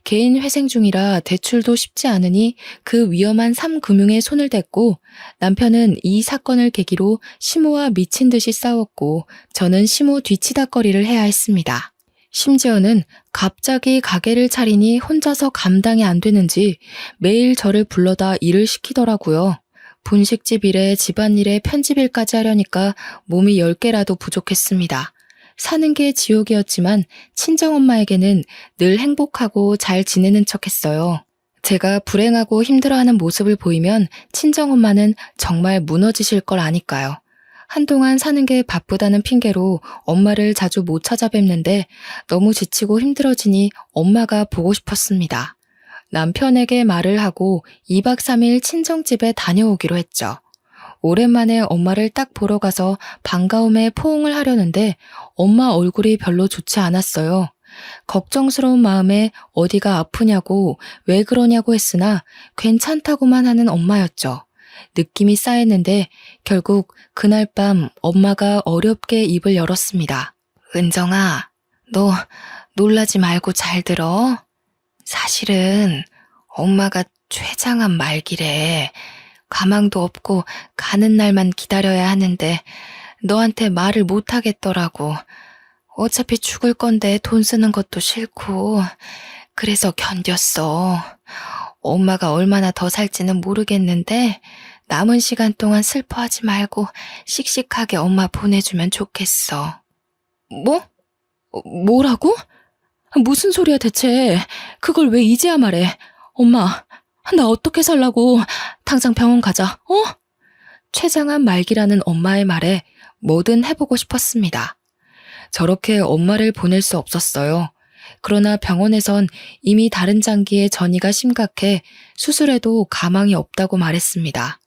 개인 회생 중이라 대출도 쉽지 않으니 그 위험한 삼금융에 손을 댔고 남편은 이 사건을 계기로 시모와 미친 듯이 싸웠고 저는 시모 뒤치다꺼리를 해야 했습니다. 심지어는 갑자기 가게를 차리니 혼자서 감당이 안 되는지 매일 저를 불러다 일을 시키더라고요. 분식집 일에 집안일에 편집일까지 하려니까 몸이 10개라도 부족했습니다. 사는 게 지옥이었지만 친정엄마에게는 늘 행복하고 잘 지내는 척했어요. 제가 불행하고 힘들어하는 모습을 보이면 친정엄마는 정말 무너지실 걸 아니까요. 한동안 사는 게 바쁘다는 핑계로 엄마를 자주 못 찾아뵙는데 너무 지치고 힘들어지니 엄마가 보고 싶었습니다. 남편에게 말을 하고 2박 3일 친정집에 다녀오기로 했죠. 오랜만에 엄마를 딱 보러 가서 반가움에 포옹을 하려는데 엄마 얼굴이 별로 좋지 않았어요. 걱정스러운 마음에 어디가 아프냐고 왜 그러냐고 했으나 괜찮다고만 하는 엄마였죠. 느낌이 쌓였는데 결국 그날 밤 엄마가 어렵게 입을 열었습니다. 은정아, 너 놀라지 말고 잘 들어. 사실은 엄마가 췌장암 말기래. 가망도 없고 가는 날만 기다려야 하는데 너한테 말을 못 하겠더라고. 어차피 죽을 건데 돈 쓰는 것도 싫고 그래서 견뎠어. 엄마가 얼마나 더 살지는 모르겠는데 남은 시간 동안 슬퍼하지 말고 씩씩하게 엄마 보내주면 좋겠어. 뭐? 뭐라고? 무슨 소리야 대체. 그걸 왜 이제야 말해. 엄마, 나 어떻게 살라고. 당장 병원 가자, 어? 췌장암 말기라는 엄마의 말에 뭐든 해보고 싶었습니다. 저렇게 엄마를 보낼 수 없었어요. 그러나 병원에선 이미 다른 장기의 전이가 심각해 수술해도 가망이 없다고 말했습니다.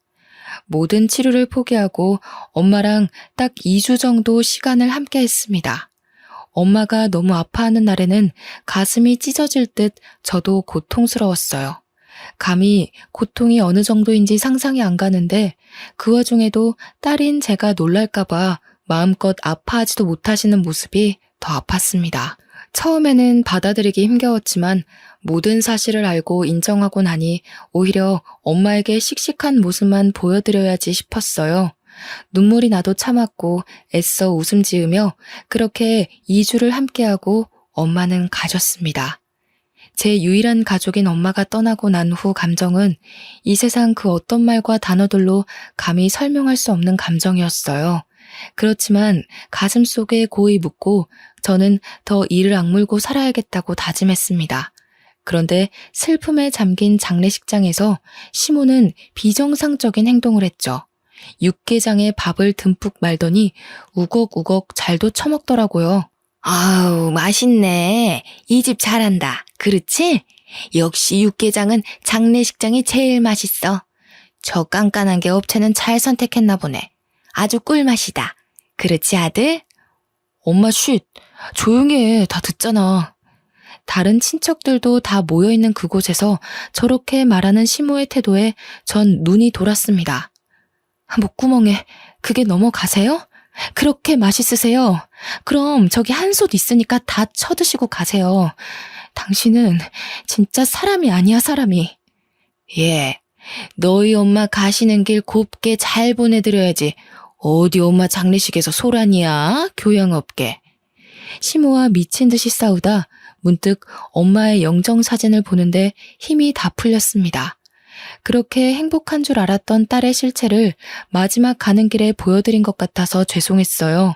모든 치료를 포기하고 엄마랑 딱 2주 정도 시간을 함께 했습니다. 엄마가 너무 아파하는 날에는 가슴이 찢어질 듯 저도 고통스러웠어요. 감히 고통이 어느 정도인지 상상이 안 가는데 그 와중에도 딸인 제가 놀랄까봐 마음껏 아파하지도 못하시는 모습이 더 아팠습니다. 처음에는 받아들이기 힘겨웠지만 모든 사실을 알고 인정하고 나니 오히려 엄마에게 씩씩한 모습만 보여드려야지 싶었어요. 눈물이 나도 참았고 애써 웃음 지으며 그렇게 2주를 함께하고 엄마는 가셨습니다. 제 유일한 가족인 엄마가 떠나고 난 후 감정은 이 세상 그 어떤 말과 단어들로 감히 설명할 수 없는 감정이었어요. 그렇지만 가슴 속에 고이 묻고 저는 더 이를 악물고 살아야겠다고 다짐했습니다. 그런데 슬픔에 잠긴 장례식장에서 시모는 비정상적인 행동을 했죠. 육개장에 밥을 듬뿍 말더니 우걱우걱 잘도 처먹더라고요. 아우, 맛있네. 이 집 잘한다. 그렇지? 역시 육개장은 장례식장이 제일 맛있어. 저 깐깐한 게 업체는 잘 선택했나 보네. 아주 꿀맛이다. 그렇지, 아들? 엄마 쉿. 조용히 해. 다 듣잖아. 다른 친척들도 다 모여있는 그곳에서 저렇게 말하는 시모의 태도에 전 눈이 돌았습니다. 목구멍에 그게 넘어가세요? 그렇게 맛있으세요? 그럼 저기 한솥 있으니까 다 쳐드시고 가세요. 당신은 진짜 사람이 아니야, 사람이. 예, 너희 엄마 가시는 길 곱게 잘 보내드려야지. 어디 엄마 장례식에서 소란이야? 교양 없게. 시모와 미친 듯이 싸우다 문득 엄마의 영정 사진을 보는데 힘이 다 풀렸습니다. 그렇게 행복한 줄 알았던 딸의 실체를 마지막 가는 길에 보여드린 것 같아서 죄송했어요.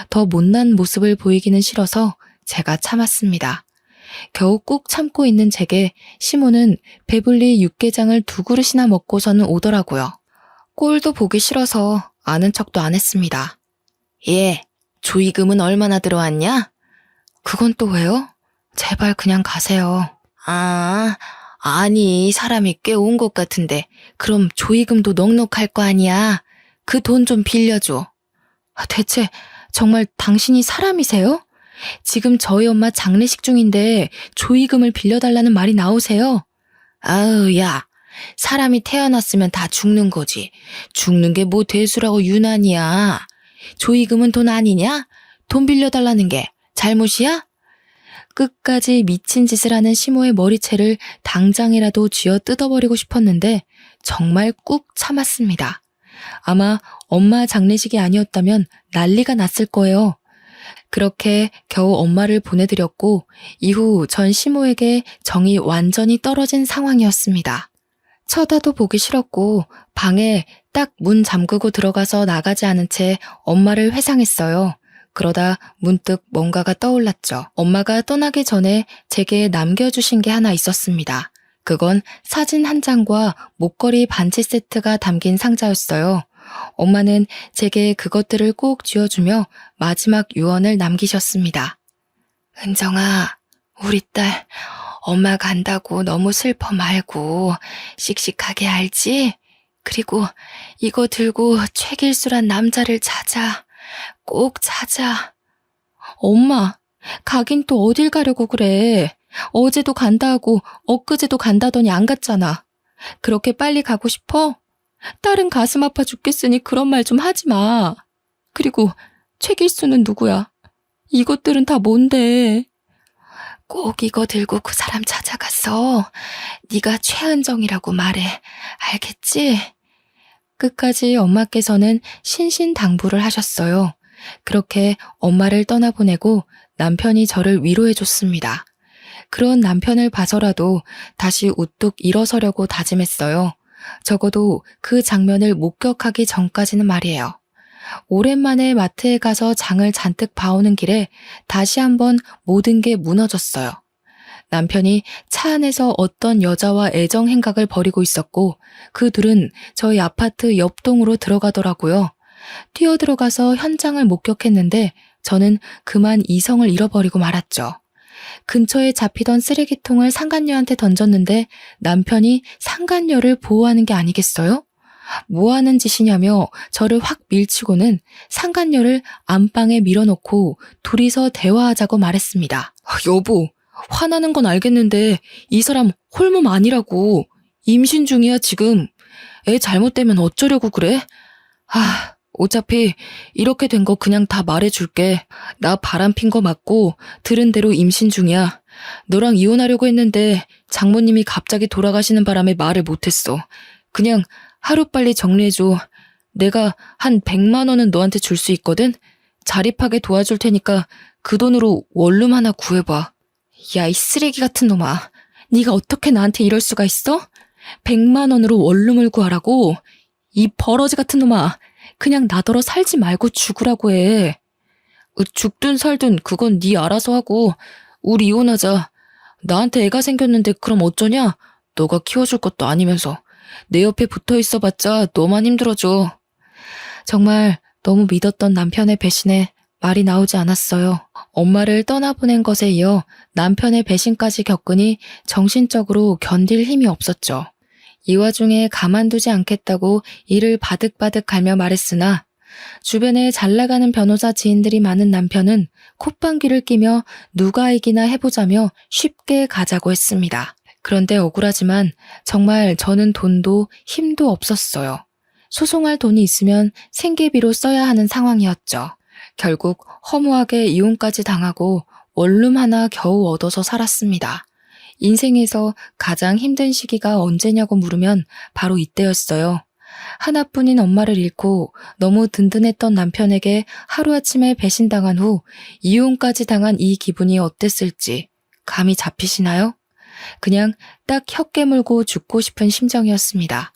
더 못난 모습을 보이기는 싫어서 제가 참았습니다. 겨우 꾹 참고 있는 제게 시모는 배불리 육개장을 2그릇이나 먹고서는 오더라고요. 꼴도 보기 싫어서 아는 척도 안 했습니다. 예, 조의금은 얼마나 들어왔냐? 그건 또 왜요? 제발 그냥 가세요. 아니 사람이 꽤 온 것 같은데 그럼 조의금도 넉넉할 거 아니야. 그 돈 좀 빌려줘. 대체 정말 당신이 사람이세요? 지금 저희 엄마 장례식 중인데 조의금을 빌려달라는 말이 나오세요? 아우 야, 사람이 태어났으면 다 죽는 거지. 죽는 게 뭐 대수라고 유난이야. 조의금은 돈 아니냐? 돈 빌려달라는 게 잘못이야? 끝까지 미친 짓을 하는 시모의 머리채를 당장이라도 쥐어 뜯어버리고 싶었는데 정말 꾹 참았습니다. 아마 엄마 장례식이 아니었다면 난리가 났을 거예요. 그렇게 겨우 엄마를 보내드렸고 이후 전 시모에게 정이 완전히 떨어진 상황이었습니다. 쳐다도 보기 싫었고 방에 딱 문 잠그고 들어가서 나가지 않은 채 엄마를 회상했어요. 그러다 문득 뭔가가 떠올랐죠. 엄마가 떠나기 전에 제게 남겨주신 게 하나 있었습니다. 그건 사진 한 장과 목걸이 반지 세트가 담긴 상자였어요. 엄마는 제게 그것들을 꼭 쥐어주며 마지막 유언을 남기셨습니다. 은정아, 우리 딸 엄마 간다고 너무 슬퍼 말고 씩씩하게 알지? 그리고 이거 들고 최길수란 남자를 찾아. 꼭 찾아. 엄마, 가긴 또 어딜 가려고 그래. 어제도 간다 하고 엊그제도 간다더니 안 갔잖아. 그렇게 빨리 가고 싶어? 딸은 가슴 아파 죽겠으니 그런 말 좀 하지 마. 그리고 최길수는 누구야? 이것들은 다 뭔데? 꼭 이거 들고 그 사람 찾아가서 네가 최은정이라고 말해. 알겠지? 끝까지 엄마께서는 신신당부를 하셨어요. 그렇게 엄마를 떠나보내고 남편이 저를 위로해줬습니다. 그런 남편을 봐서라도 다시 우뚝 일어서려고 다짐했어요. 적어도 그 장면을 목격하기 전까지는 말이에요. 오랜만에 마트에 가서 장을 잔뜩 봐오는 길에 다시 한번 모든 게 무너졌어요. 남편이 차 안에서 어떤 여자와 애정 행각을 벌이고 있었고 그 둘은 저희 아파트 옆동으로 들어가더라고요. 뛰어들어가서 현장을 목격했는데 저는 그만 이성을 잃어버리고 말았죠. 근처에 잡히던 쓰레기통을 상간녀한테 던졌는데 남편이 상간녀를 보호하는 게 아니겠어요? 뭐 하는 짓이냐며 저를 확 밀치고는 상간녀를 안방에 밀어놓고 둘이서 대화하자고 말했습니다. 여보, 화나는 건 알겠는데 이 사람 홀몸 아니라고. 임신 중이야 지금. 애 잘못되면 어쩌려고 그래? 어차피 이렇게 된 거 그냥 다 말해줄게. 나 바람핀 거 맞고 들은 대로 임신 중이야. 너랑 이혼하려고 했는데 장모님이 갑자기 돌아가시는 바람에 말을 못했어. 그냥 하루빨리 정리해줘. 내가 한 100만 원은 너한테 줄 수 있거든? 자립하게 도와줄 테니까 그 돈으로 원룸 하나 구해봐. 야, 이 쓰레기 같은 놈아. 네가 어떻게 나한테 이럴 수가 있어? 100만 원으로 원룸을 구하라고? 이 버러지 같은 놈아. 그냥 나더러 살지 말고 죽으라고 해. 죽든 살든 그건 네 알아서 하고 우리 이혼하자. 나한테 애가 생겼는데 그럼 어쩌냐? 너가 키워줄 것도 아니면서. 내 옆에 붙어 있어봤자 너만 힘들어져. 정말 너무 믿었던 남편의 배신에 말이 나오지 않았어요. 엄마를 떠나보낸 것에 이어 남편의 배신까지 겪으니 정신적으로 견딜 힘이 없었죠. 이 와중에 가만두지 않겠다고 이를 바득바득 갈며 말했으나 주변에 잘 나가는 변호사 지인들이 많은 남편은 콧방귀를 끼며 누가 이기나 해보자며 쉽게 가자고 했습니다. 그런데 억울하지만 정말 저는 돈도 힘도 없었어요. 소송할 돈이 있으면 생계비로 써야 하는 상황이었죠. 결국 허무하게 이혼까지 당하고 원룸 하나 겨우 얻어서 살았습니다. 인생에서 가장 힘든 시기가 언제냐고 물으면 바로 이때였어요. 하나뿐인 엄마를 잃고 너무 든든했던 남편에게 하루아침에 배신당한 후 이혼까지 당한 이 기분이 어땠을지 감이 잡히시나요? 그냥 딱 혀 깨물고 죽고 싶은 심정이었습니다.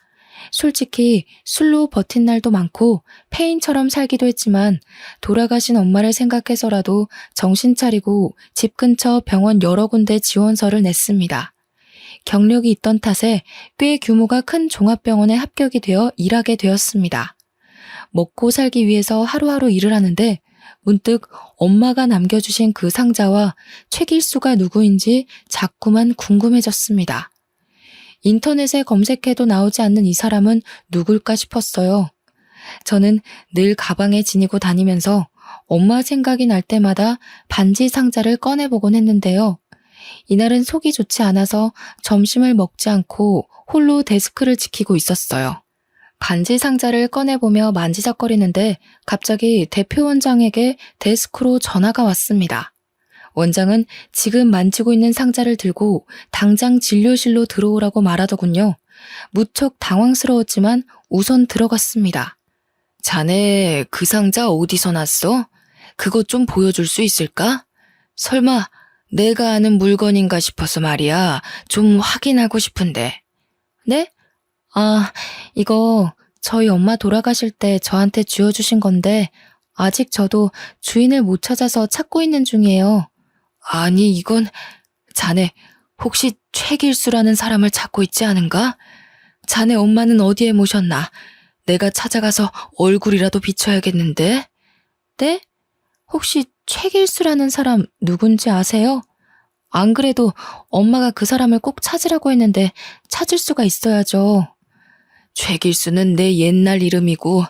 솔직히 술로 버틴 날도 많고 폐인처럼 살기도 했지만 돌아가신 엄마를 생각해서라도 정신 차리고 집 근처 병원 여러 군데 지원서를 냈습니다. 경력이 있던 탓에 꽤 규모가 큰 종합병원에 합격이 되어 일하게 되었습니다. 먹고 살기 위해서 하루하루 일을 하는데 문득 엄마가 남겨주신 그 상자와 최길수가 누구인지 자꾸만 궁금해졌습니다. 인터넷에 검색해도 나오지 않는 이 사람은 누굴까 싶었어요. 저는 늘 가방에 지니고 다니면서 엄마 생각이 날 때마다 반지 상자를 꺼내보곤 했는데요. 이날은 속이 좋지 않아서 점심을 먹지 않고 홀로 데스크를 지키고 있었어요. 반지 상자를 꺼내보며 만지작거리는데 갑자기 대표 원장에게 데스크로 전화가 왔습니다. 원장은 지금 만지고 있는 상자를 들고 당장 진료실로 들어오라고 말하더군요. 무척 당황스러웠지만 우선 들어갔습니다. 자네 그 상자 어디서 났어? 그것 좀 보여줄 수 있을까? 설마 내가 아는 물건인가 싶어서 말이야. 좀 확인하고 싶은데. 네? 이거 저희 엄마 돌아가실 때 저한테 쥐어주신 건데 아직 저도 주인을 못 찾아서 찾고 있는 중이에요. 아니 이건 자네 혹시 최길수라는 사람을 찾고 있지 않은가? 자네 엄마는 어디에 모셨나? 내가 찾아가서 얼굴이라도 비춰야겠는데? 네? 혹시 최길수라는 사람 누군지 아세요? 안 그래도 엄마가 그 사람을 꼭 찾으라고 했는데 찾을 수가 있어야죠. 최길수는 내 옛날 이름이고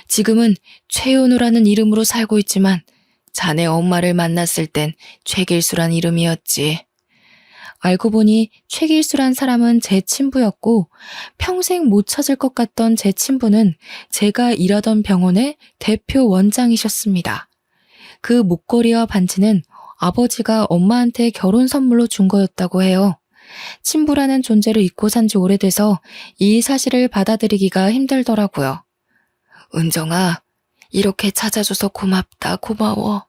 지금은 최연우라는 이름으로 살고 있지만 자네 엄마를 만났을 땐 최길수란 이름이었지. 알고 보니 최길수란 사람은 제 친부였고 평생 못 찾을 것 같던 제 친부는 제가 일하던 병원의 대표 원장이셨습니다. 그 목걸이와 반지는 아버지가 엄마한테 결혼 선물로 준 거였다고 해요. 친부라는 존재를 잊고 산 지 오래돼서 이 사실을 받아들이기가 힘들더라고요. 은정아, 이렇게 찾아줘서 고맙다, 고마워.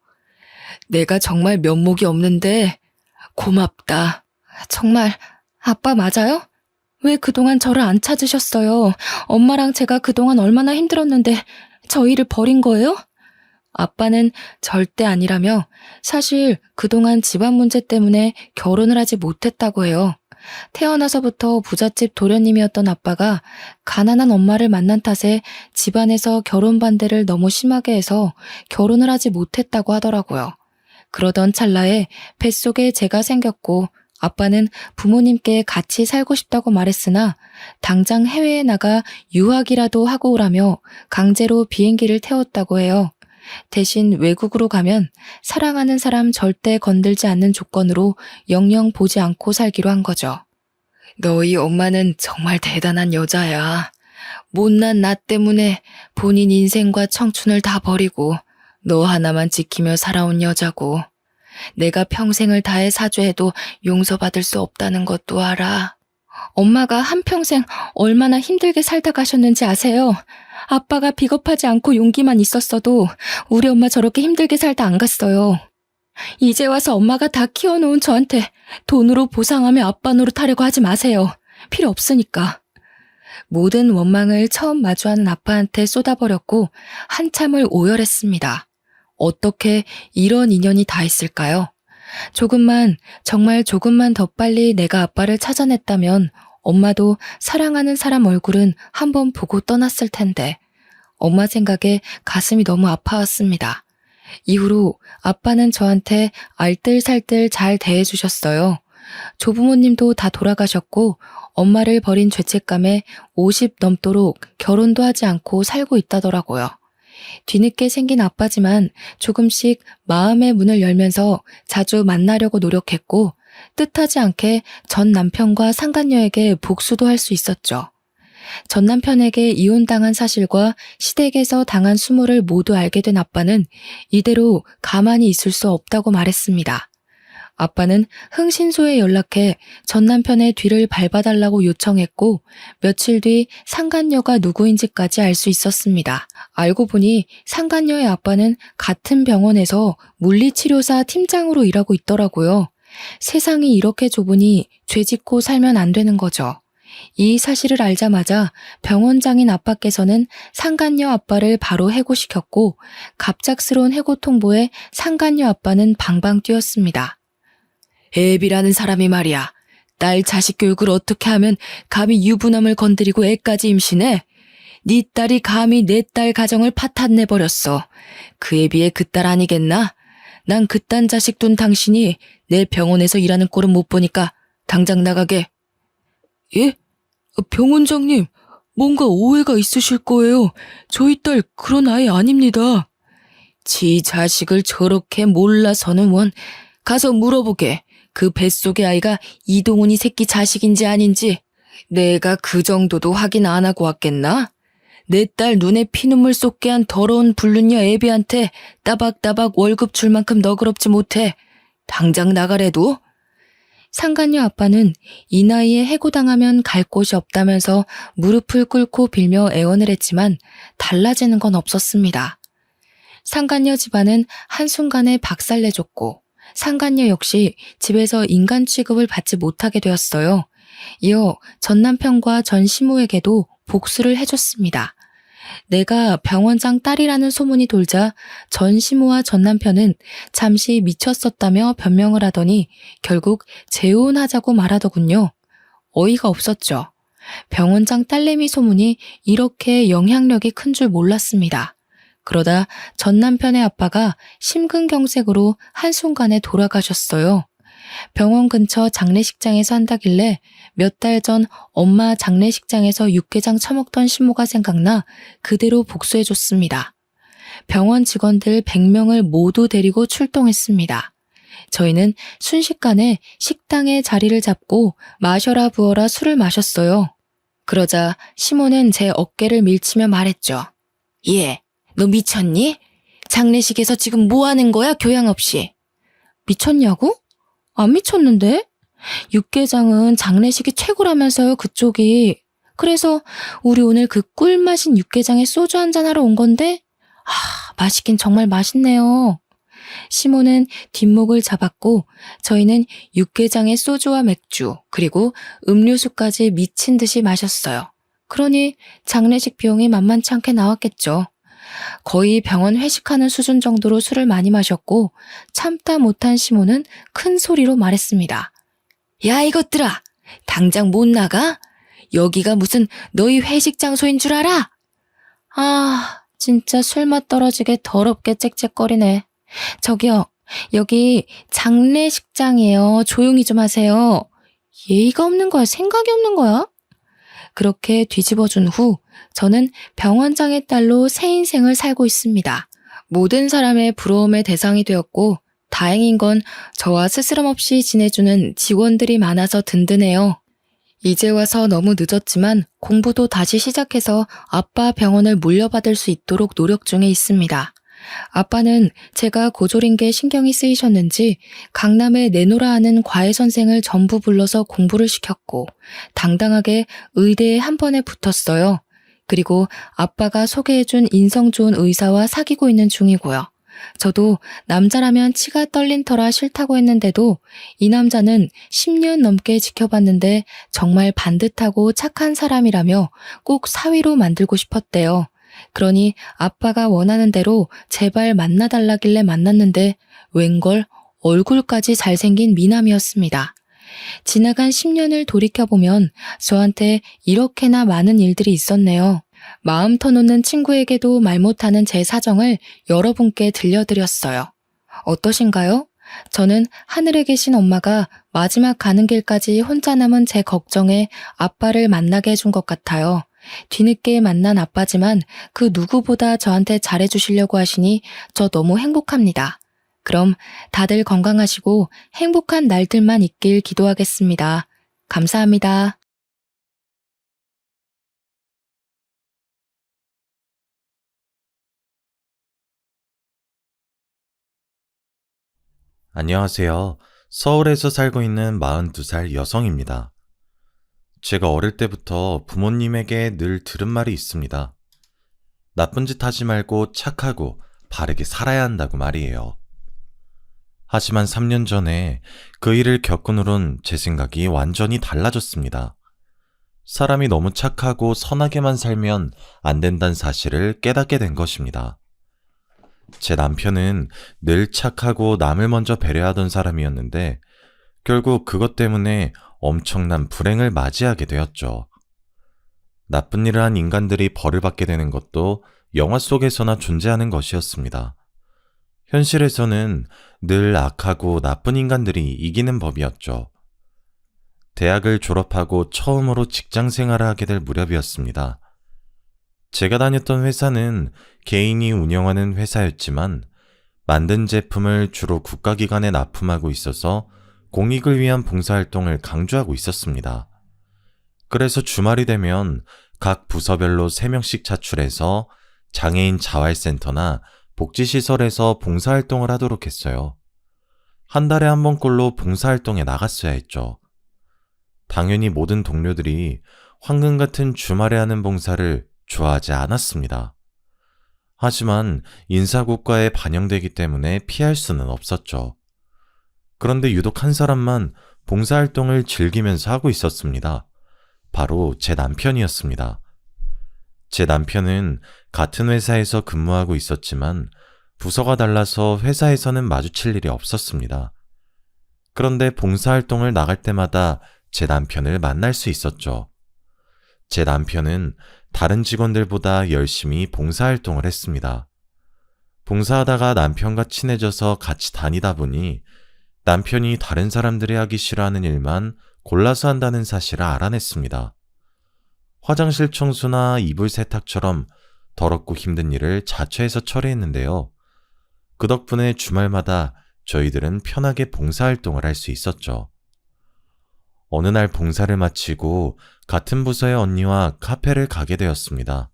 내가 정말 면목이 없는데 고맙다. 정말 아빠 맞아요? 왜 그동안 저를 안 찾으셨어요? 엄마랑 제가 그동안 얼마나 힘들었는데 저희를 버린 거예요? 아빠는 절대 아니라며 사실 그동안 집안 문제 때문에 결혼을 하지 못했다고 해요. 태어나서부터 부잣집 도련님이었던 아빠가 가난한 엄마를 만난 탓에 집안에서 결혼 반대를 너무 심하게 해서 결혼을 하지 못했다고 하더라고요. 그러던 찰나에 뱃속에 제가 생겼고 아빠는 부모님께 같이 살고 싶다고 말했으나 당장 해외에 나가 유학이라도 하고 오라며 강제로 비행기를 태웠다고 해요. 대신 외국으로 가면 사랑하는 사람 절대 건들지 않는 조건으로 영영 보지 않고 살기로 한 거죠. 너희 엄마는 정말 대단한 여자야. 못난 나 때문에 본인 인생과 청춘을 다 버리고 너 하나만 지키며 살아온 여자고 내가 평생을 다해 사죄해도 용서받을 수 없다는 것도 알아. 엄마가 한평생 얼마나 힘들게 살다 가셨는지 아세요? 아빠가 비겁하지 않고 용기만 있었어도 우리 엄마 저렇게 힘들게 살다 안 갔어요. 이제 와서 엄마가 다 키워놓은 저한테 돈으로 보상하며 아빠 노릇하려고 하지 마세요. 필요 없으니까. 모든 원망을 처음 마주하는 아빠한테 쏟아버렸고 한참을 오열했습니다. 어떻게 이런 인연이 다 있을까요? 정말 조금만 더 빨리 내가 아빠를 찾아냈다면 엄마도 사랑하는 사람 얼굴은 한번 보고 떠났을 텐데 엄마 생각에 가슴이 너무 아파왔습니다. 이후로 아빠는 저한테 알뜰살뜰 잘 대해주셨어요. 조부모님도 다 돌아가셨고 엄마를 버린 죄책감에 50 넘도록 결혼도 하지 않고 살고 있다더라고요. 뒤늦게 생긴 아빠지만 조금씩 마음의 문을 열면서 자주 만나려고 노력했고 뜻하지 않게 전 남편과 상간녀에게 복수도 할 수 있었죠. 전 남편에게 이혼당한 사실과 시댁에서 당한 수모를 모두 알게 된 아빠는 이대로 가만히 있을 수 없다고 말했습니다. 아빠는 흥신소에 연락해 전 남편의 뒤를 밟아달라고 요청했고 며칠 뒤 상간녀가 누구인지까지 알 수 있었습니다. 알고 보니 상간녀의 아빠는 같은 병원에서 물리치료사 팀장으로 일하고 있더라고요. 세상이 이렇게 좁으니 죄짓고 살면 안 되는 거죠. 이 사실을 알자마자 병원장인 아빠께서는 상간녀 아빠를 바로 해고시켰고 갑작스러운 해고 통보에 상간녀 아빠는 방방 뛰었습니다. 애비라는 사람이 말이야. 딸 자식 교육을 어떻게 하면 감히 유부남을 건드리고 애까지 임신해? 네 딸이 감히 내 딸 가정을 파탄내버렸어. 그에 비해 그 딸 아니겠나? 난 그딴 자식 둔 당신이 내 병원에서 일하는 꼴은 못 보니까 당장 나가게. 예? 병원장님, 뭔가 오해가 있으실 거예요. 저희 딸 그런 아이 아닙니다. 지 자식을 저렇게 몰라서는 원. 가서 물어보게. 그 뱃속의 아이가 이동훈이 새끼 자식인지 아닌지. 내가 그 정도도 확인 안 하고 왔겠나? 내 딸 눈에 피눈물 쏟게 한 더러운 불륜녀 애비한테 따박따박 월급 줄 만큼 너그럽지 못해. 당장 나가래도? 상간녀 아빠는 이 나이에 해고당하면 갈 곳이 없다면서 무릎을 꿇고 빌며 애원을 했지만 달라지는 건 없었습니다. 상간녀 집안은 한순간에 박살내줬고 상간녀 역시 집에서 인간 취급을 받지 못하게 되었어요. 이어 전 남편과 전 시모에게도 복수를 해줬습니다. 내가 병원장 딸이라는 소문이 돌자 전 시모와 전 남편은 잠시 미쳤었다며 변명을 하더니 결국 재혼하자고 말하더군요. 어이가 없었죠. 병원장 딸내미 소문이 이렇게 영향력이 큰 줄 몰랐습니다. 그러다 전 남편의 아빠가 심근경색으로 한순간에 돌아가셨어요. 병원 근처 장례식장에서 한다길래 몇 달 전 엄마 장례식장에서 육개장 처먹던 시모가 생각나 그대로 복수해줬습니다. 병원 직원들 100명을 모두 데리고 출동했습니다. 저희는 순식간에 식당에 자리를 잡고 마셔라 부어라 술을 마셨어요. 그러자 시모는 제 어깨를 밀치며 말했죠. 예, 너 미쳤니? 장례식에서 지금 뭐 하는 거야, 교양 없이? 미쳤냐고? 안 미쳤는데? 육개장은 장례식이 최고라면서요, 그쪽이. 그래서 우리 오늘 그 꿀맛인 육개장에 소주 한잔 하러 온 건데? 맛있긴 정말 맛있네요. 시모는 뒷목을 잡았고 저희는 육개장에 소주와 맥주 그리고 음료수까지 미친 듯이 마셨어요. 그러니 장례식 비용이 만만치 않게 나왔겠죠. 거의 병원 회식하는 수준 정도로 술을 많이 마셨고 참다 못한 시모는 큰 소리로 말했습니다. 야 이것들아! 당장 못 나가? 여기가 무슨 너희 회식 장소인 줄 알아? 진짜 술맛 떨어지게 더럽게 짹짹거리네. 저기요, 여기 장례식장이에요. 조용히 좀 하세요. 예의가 없는 거야? 생각이 없는 거야? 그렇게 뒤집어준 후 저는 병원장의 딸로 새 인생을 살고 있습니다. 모든 사람의 부러움의 대상이 되었고 다행인 건 저와 스스럼 없이 지내주는 직원들이 많아서 든든해요. 이제 와서 너무 늦었지만 공부도 다시 시작해서 아빠 병원을 물려받을 수 있도록 노력 중에 있습니다. 아빠는 제가 고졸인 게 신경이 쓰이셨는지 강남에 내노라 하는 과외 선생을 전부 불러서 공부를 시켰고 당당하게 의대에 한 번에 붙었어요. 그리고 아빠가 소개해준 인성 좋은 의사와 사귀고 있는 중이고요. 저도 남자라면 치가 떨린 터라 싫다고 했는데도 이 남자는 10년 넘게 지켜봤는데 정말 반듯하고 착한 사람이라며 꼭 사위로 만들고 싶었대요. 그러니 아빠가 원하는 대로 제발 만나달라길래 만났는데 웬걸 얼굴까지 잘생긴 미남이었습니다. 지나간 10년을 돌이켜보면 저한테 이렇게나 많은 일들이 있었네요. 마음 터놓는 친구에게도 말 못하는 제 사정을 여러분께 들려드렸어요. 어떠신가요? 저는 하늘에 계신 엄마가 마지막 가는 길까지 혼자 남은 제 걱정에 아빠를 만나게 해준 것 같아요. 뒤늦게 만난 아빠지만 그 누구보다 저한테 잘해주시려고 하시니 저 너무 행복합니다. 그럼 다들 건강하시고 행복한 날들만 있길 기도하겠습니다. 감사합니다. 안녕하세요. 서울에서 살고 있는 42살 여성입니다. 제가 어릴 때부터 부모님에게 늘 들은 말이 있습니다. 나쁜 짓 하지 말고 착하고 바르게 살아야 한다고 말이에요. 하지만 3년 전에 그 일을 겪은 후론 제 생각이 완전히 달라졌습니다. 사람이 너무 착하고 선하게만 살면 안 된다는 사실을 깨닫게 된 것입니다. 제 남편은 늘 착하고 남을 먼저 배려하던 사람이었는데 결국 그것 때문에 엄청난 불행을 맞이하게 되었죠. 나쁜 일을 한 인간들이 벌을 받게 되는 것도 영화 속에서나 존재하는 것이었습니다. 현실에서는 늘 악하고 나쁜 인간들이 이기는 법이었죠. 대학을 졸업하고 처음으로 직장 생활을 하게 될 무렵이었습니다. 제가 다녔던 회사는 개인이 운영하는 회사였지만 만든 제품을 주로 국가기관에 납품하고 있어서 공익을 위한 봉사활동을 강조하고 있었습니다. 그래서 주말이 되면 각 부서별로 3명씩 차출해서 장애인 자활센터나 복지시설에서 봉사활동을 하도록 했어요. 한 달에 한 번꼴로 봉사활동에 나갔어야 했죠. 당연히 모든 동료들이 황금 같은 주말에 하는 봉사를 좋아하지 않았습니다. 하지만 인사고과에 반영되기 때문에 피할 수는 없었죠. 그런데 유독 한 사람만 봉사활동을 즐기면서 하고 있었습니다. 바로 제 남편이었습니다. 제 남편은 같은 회사에서 근무하고 있었지만 부서가 달라서 회사에서는 마주칠 일이 없었습니다. 그런데 봉사활동을 나갈 때마다 제 남편을 만날 수 있었죠. 제 남편은 다른 직원들보다 열심히 봉사활동을 했습니다. 봉사하다가 남편과 친해져서 같이 다니다 보니 남편이 다른 사람들이 하기 싫어하는 일만 골라서 한다는 사실을 알아냈습니다. 화장실 청소나 이불 세탁처럼 더럽고 힘든 일을 자처해서 처리했는데요. 그 덕분에 주말마다 저희들은 편하게 봉사활동을 할 수 있었죠. 어느 날 봉사를 마치고 같은 부서의 언니와 카페를 가게 되었습니다.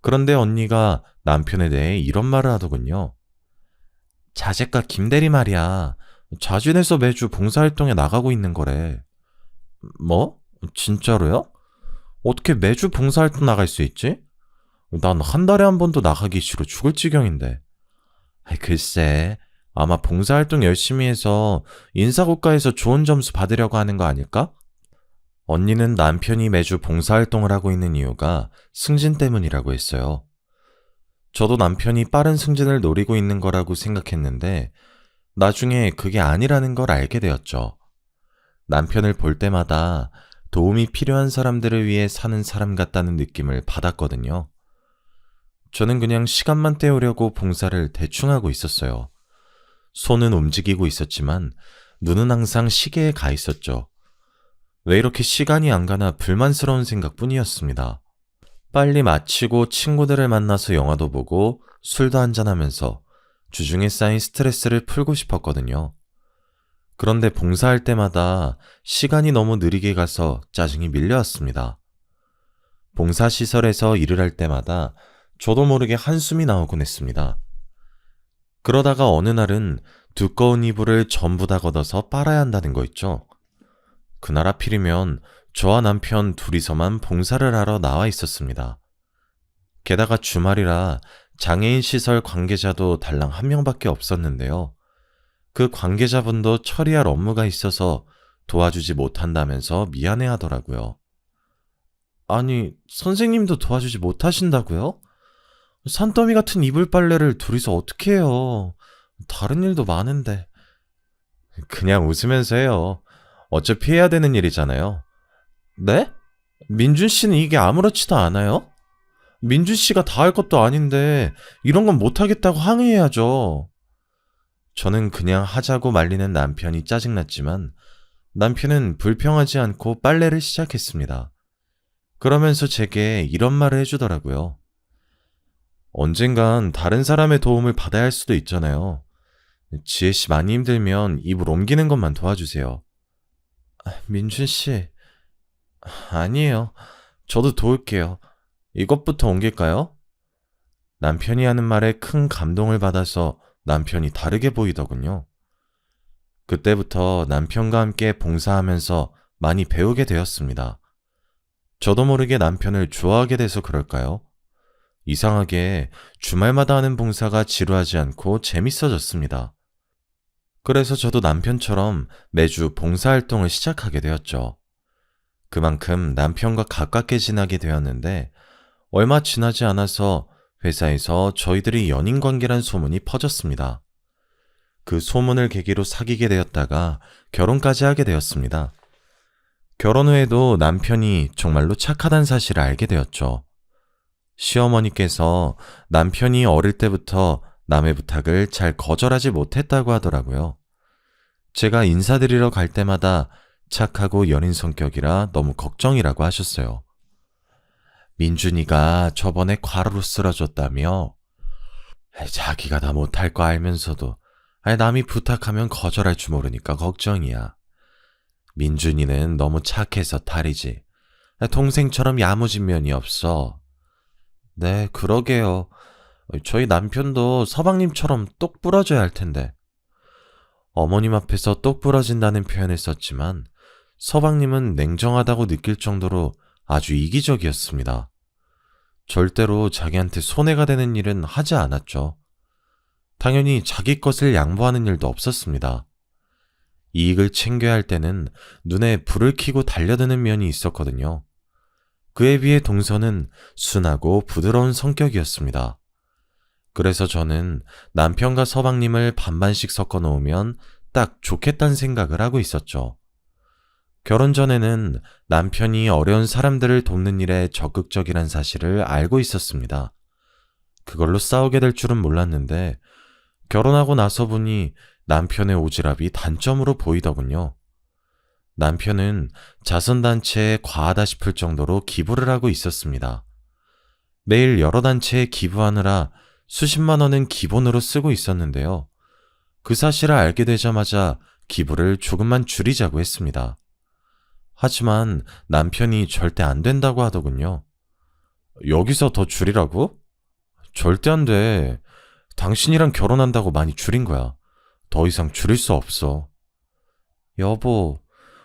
그런데 언니가 남편에 대해 이런 말을 하더군요. 자재과 김대리 말이야. 자진해서 매주 봉사활동에 나가고 있는 거래. 뭐? 진짜로요? 어떻게 매주 봉사활동 나갈 수 있지? 난 한 달에 한 번도 나가기 싫어 죽을 지경인데. 글쎄, 아마 봉사활동 열심히 해서 인사고과에서 좋은 점수 받으려고 하는 거 아닐까? 언니는 남편이 매주 봉사활동을 하고 있는 이유가 승진 때문이라고 했어요. 저도 남편이 빠른 승진을 노리고 있는 거라고 생각했는데 나중에 그게 아니라는 걸 알게 되었죠. 남편을 볼 때마다 도움이 필요한 사람들을 위해 사는 사람 같다는 느낌을 받았거든요. 저는 그냥 시간만 때우려고 봉사를 대충 하고 있었어요. 손은 움직이고 있었지만 눈은 항상 시계에 가 있었죠. 왜 이렇게 시간이 안 가나 불만스러운 생각뿐이었습니다. 빨리 마치고 친구들을 만나서 영화도 보고 술도 한잔하면서 주중에 쌓인 스트레스를 풀고 싶었거든요. 그런데 봉사할 때마다 시간이 너무 느리게 가서 짜증이 밀려왔습니다. 봉사시설에서 일을 할 때마다 저도 모르게 한숨이 나오곤 했습니다. 그러다가 어느 날은 두꺼운 이불을 전부 다 걷어서 빨아야 한다는 거 있죠. 그날 하필이면 저와 남편 둘이서만 봉사를 하러 나와 있었습니다. 게다가 주말이라 장애인 시설 관계자도 달랑 한 명밖에 없었는데요. 그 관계자분도 처리할 업무가 있어서 도와주지 못한다면서 미안해 하더라고요. 아니, 선생님도 도와주지 못하신다고요? 산더미 같은 이불 빨래를 둘이서 어떻게 해요? 다른 일도 많은데. 그냥 웃으면서 해요. 어차피 해야 되는 일이잖아요. 네? 민준 씨는 이게 아무렇지도 않아요? 민준 씨가 다 할 것도 아닌데 이런 건 못하겠다고 항의해야죠. 저는 그냥 하자고 말리는 남편이 짜증났지만 남편은 불평하지 않고 빨래를 시작했습니다. 그러면서 제게 이런 말을 해주더라고요. 언젠간 다른 사람의 도움을 받아야 할 수도 있잖아요. 지혜씨 많이 힘들면 입을 옮기는 것만 도와주세요. 민준씨, 아니에요. 저도 도울게요. 이것부터 옮길까요? 남편이 하는 말에 큰 감동을 받아서 남편이 다르게 보이더군요. 그때부터 남편과 함께 봉사하면서 많이 배우게 되었습니다. 저도 모르게 남편을 좋아하게 돼서 그럴까요? 이상하게 주말마다 하는 봉사가 지루하지 않고 재밌어졌습니다. 그래서 저도 남편처럼 매주 봉사활동을 시작하게 되었죠. 그만큼 남편과 가깝게 지나게 되었는데 얼마 지나지 않아서 회사에서 저희들이 연인 관계란 소문이 퍼졌습니다. 그 소문을 계기로 사귀게 되었다가 결혼까지 하게 되었습니다. 결혼 후에도 남편이 정말로 착하다는 사실을 알게 되었죠. 시어머니께서 남편이 어릴 때부터 남의 부탁을 잘 거절하지 못했다고 하더라고요. 제가 인사드리러 갈 때마다 착하고 여린 성격이라 너무 걱정이라고 하셨어요. 민준이가 저번에 과로로 쓰러졌다며? 자기가 다 못할 거 알면서도 남이 부탁하면 거절할 줄 모르니까 걱정이야. 민준이는 너무 착해서 탈이지. 동생처럼 야무진 면이 없어. 네, 그러게요. 저희 남편도 서방님처럼 똑 부러져야 할 텐데. 어머님 앞에서 똑 부러진다는 표현을 썼지만 서방님은 냉정하다고 느낄 정도로 아주 이기적이었습니다. 절대로 자기한테 손해가 되는 일은 하지 않았죠. 당연히 자기 것을 양보하는 일도 없었습니다. 이익을 챙겨야 할 때는 눈에 불을 켜고 달려드는 면이 있었거든요. 그에 비해 동서는 순하고 부드러운 성격이었습니다. 그래서 저는 남편과 서방님을 반반씩 섞어 놓으면 딱 좋겠다는 생각을 하고 있었죠. 결혼 전에는 남편이 어려운 사람들을 돕는 일에 적극적이란 사실을 알고 있었습니다. 그걸로 싸우게 될 줄은 몰랐는데 결혼하고 나서 보니 남편의 오지랖이 단점으로 보이더군요. 남편은 자선단체에 과하다 싶을 정도로 기부를 하고 있었습니다. 매일 여러 단체에 기부하느라 수십만 원은 기본으로 쓰고 있었는데요. 그 사실을 알게 되자마자 기부를 조금만 줄이자고 했습니다. 하지만 남편이 절대 안 된다고 하더군요. 여기서 더 줄이라고? 절대 안 돼. 당신이랑 결혼한다고 많이 줄인 거야. 더 이상 줄일 수 없어. 여보,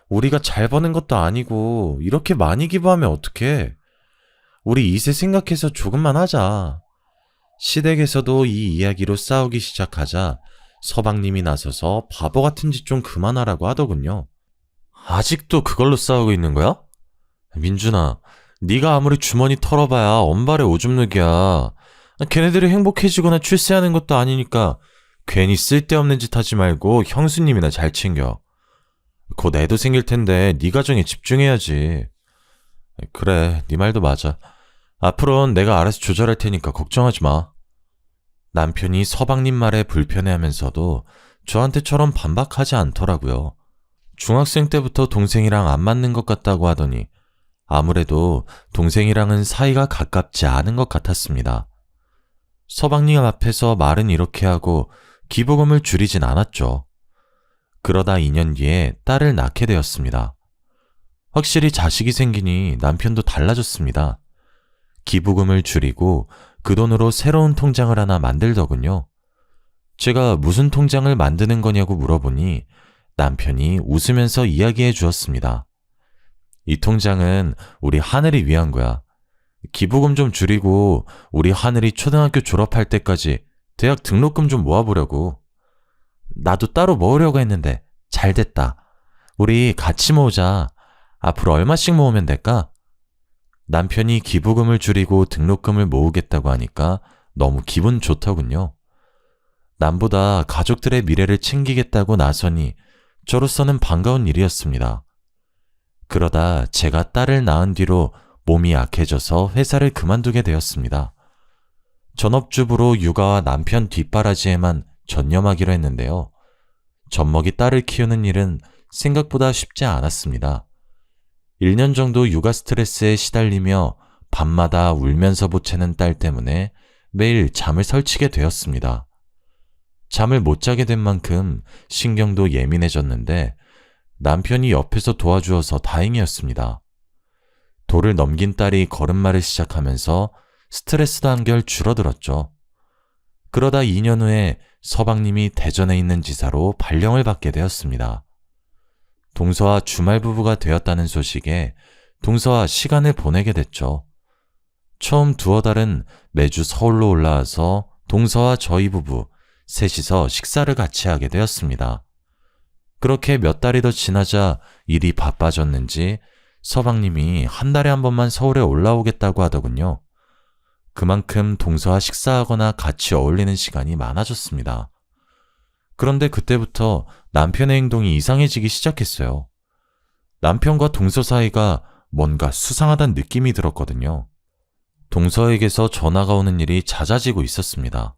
우리가 잘 버는 것도 아니고 이렇게 많이 기부하면 어떡해? 우리 이세 생각해서 조금만 하자. 시댁에서도 이 이야기로 싸우기 시작하자 서방님이 나서서 바보 같은 짓 좀 그만하라고 하더군요. 아직도 그걸로 싸우고 있는 거야? 민준아, 네가 아무리 주머니 털어봐야 엄발의 오줌 누기야. 걔네들이 행복해지거나 출세하는 것도 아니니까 괜히 쓸데없는 짓 하지 말고 형수님이나 잘 챙겨. 곧 애도 생길 텐데 네 가정에 집중해야지. 그래, 네 말도 맞아. 앞으로는 내가 알아서 조절할 테니까 걱정하지 마. 남편이 서방님 말에 불편해하면서도 저한테처럼 반박하지 않더라고요. 중학생 때부터 동생이랑 안 맞는 것 같다고 하더니 아무래도 동생이랑은 사이가 가깝지 않은 것 같았습니다. 서방님 앞에서 말은 이렇게 하고 기부금을 줄이진 않았죠. 그러다 2년 뒤에 딸을 낳게 되었습니다. 확실히 자식이 생기니 남편도 달라졌습니다. 기부금을 줄이고 그 돈으로 새로운 통장을 하나 만들더군요. 제가 무슨 통장을 만드는 거냐고 물어보니 남편이 웃으면서 이야기해 주었습니다. 이 통장은 우리 하늘이 위한 거야. 기부금 좀 줄이고 우리 하늘이 초등학교 졸업할 때까지 대학 등록금 좀 모아보려고. 나도 따로 모으려고 했는데 잘 됐다. 우리 같이 모으자. 앞으로 얼마씩 모으면 될까? 남편이 기부금을 줄이고 등록금을 모으겠다고 하니까 너무 기분 좋더군요. 남보다 가족들의 미래를 챙기겠다고 나서니 저로서는 반가운 일이었습니다. 그러다 제가 딸을 낳은 뒤로 몸이 약해져서 회사를 그만두게 되었습니다. 전업주부로 육아와 남편 뒷바라지에만 전념하기로 했는데요. 젖먹이 딸을 키우는 일은 생각보다 쉽지 않았습니다. 1년 정도 육아 스트레스에 시달리며 밤마다 울면서 보채는 딸 때문에 매일 잠을 설치게 되었습니다. 잠을 못 자게 된 만큼 신경도 예민해졌는데 남편이 옆에서 도와주어서 다행이었습니다. 도를 넘긴 딸이 걸음마를 시작하면서 스트레스도 한결 줄어들었죠. 그러다 2년 후에 서방님이 대전에 있는 지사로 발령을 받게 되었습니다. 동서와 주말 부부가 되었다는 소식에 동서와 시간을 보내게 됐죠. 처음 두어 달은 매주 서울로 올라와서 동서와 저희 부부 셋이서 식사를 같이 하게 되었습니다. 그렇게 몇 달이 더 지나자 일이 바빠졌는지 서방님이 한 달에 한 번만 서울에 올라오겠다고 하더군요. 그만큼 동서와 식사하거나 같이 어울리는 시간이 많아졌습니다. 그런데 그때부터 남편의 행동이 이상해지기 시작했어요. 남편과 동서 사이가 뭔가 수상하다는 느낌이 들었거든요. 동서에게서 전화가 오는 일이 잦아지고 있었습니다.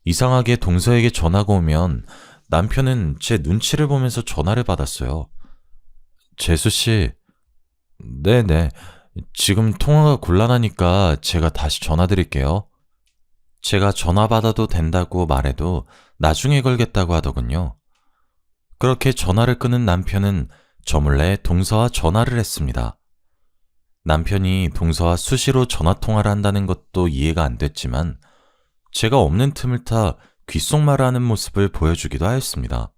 이상하게 동서에게 전화가 오면 남편은 제 눈치를 보면서 전화를 받았어요. 재수씨, 네네, 지금 통화가 곤란하니까 제가 다시 전화드릴게요. 제가 전화 받아도 된다고 말해도 나중에 걸겠다고 하더군요. 그렇게 전화를 끊은 남편은 저 몰래 동서와 전화를 했습니다. 남편이 동서와 수시로 전화통화를 한다는 것도 이해가 안 됐지만 제가 없는 틈을 타 귓속말을 하는 모습을 보여주기도 하였습니다.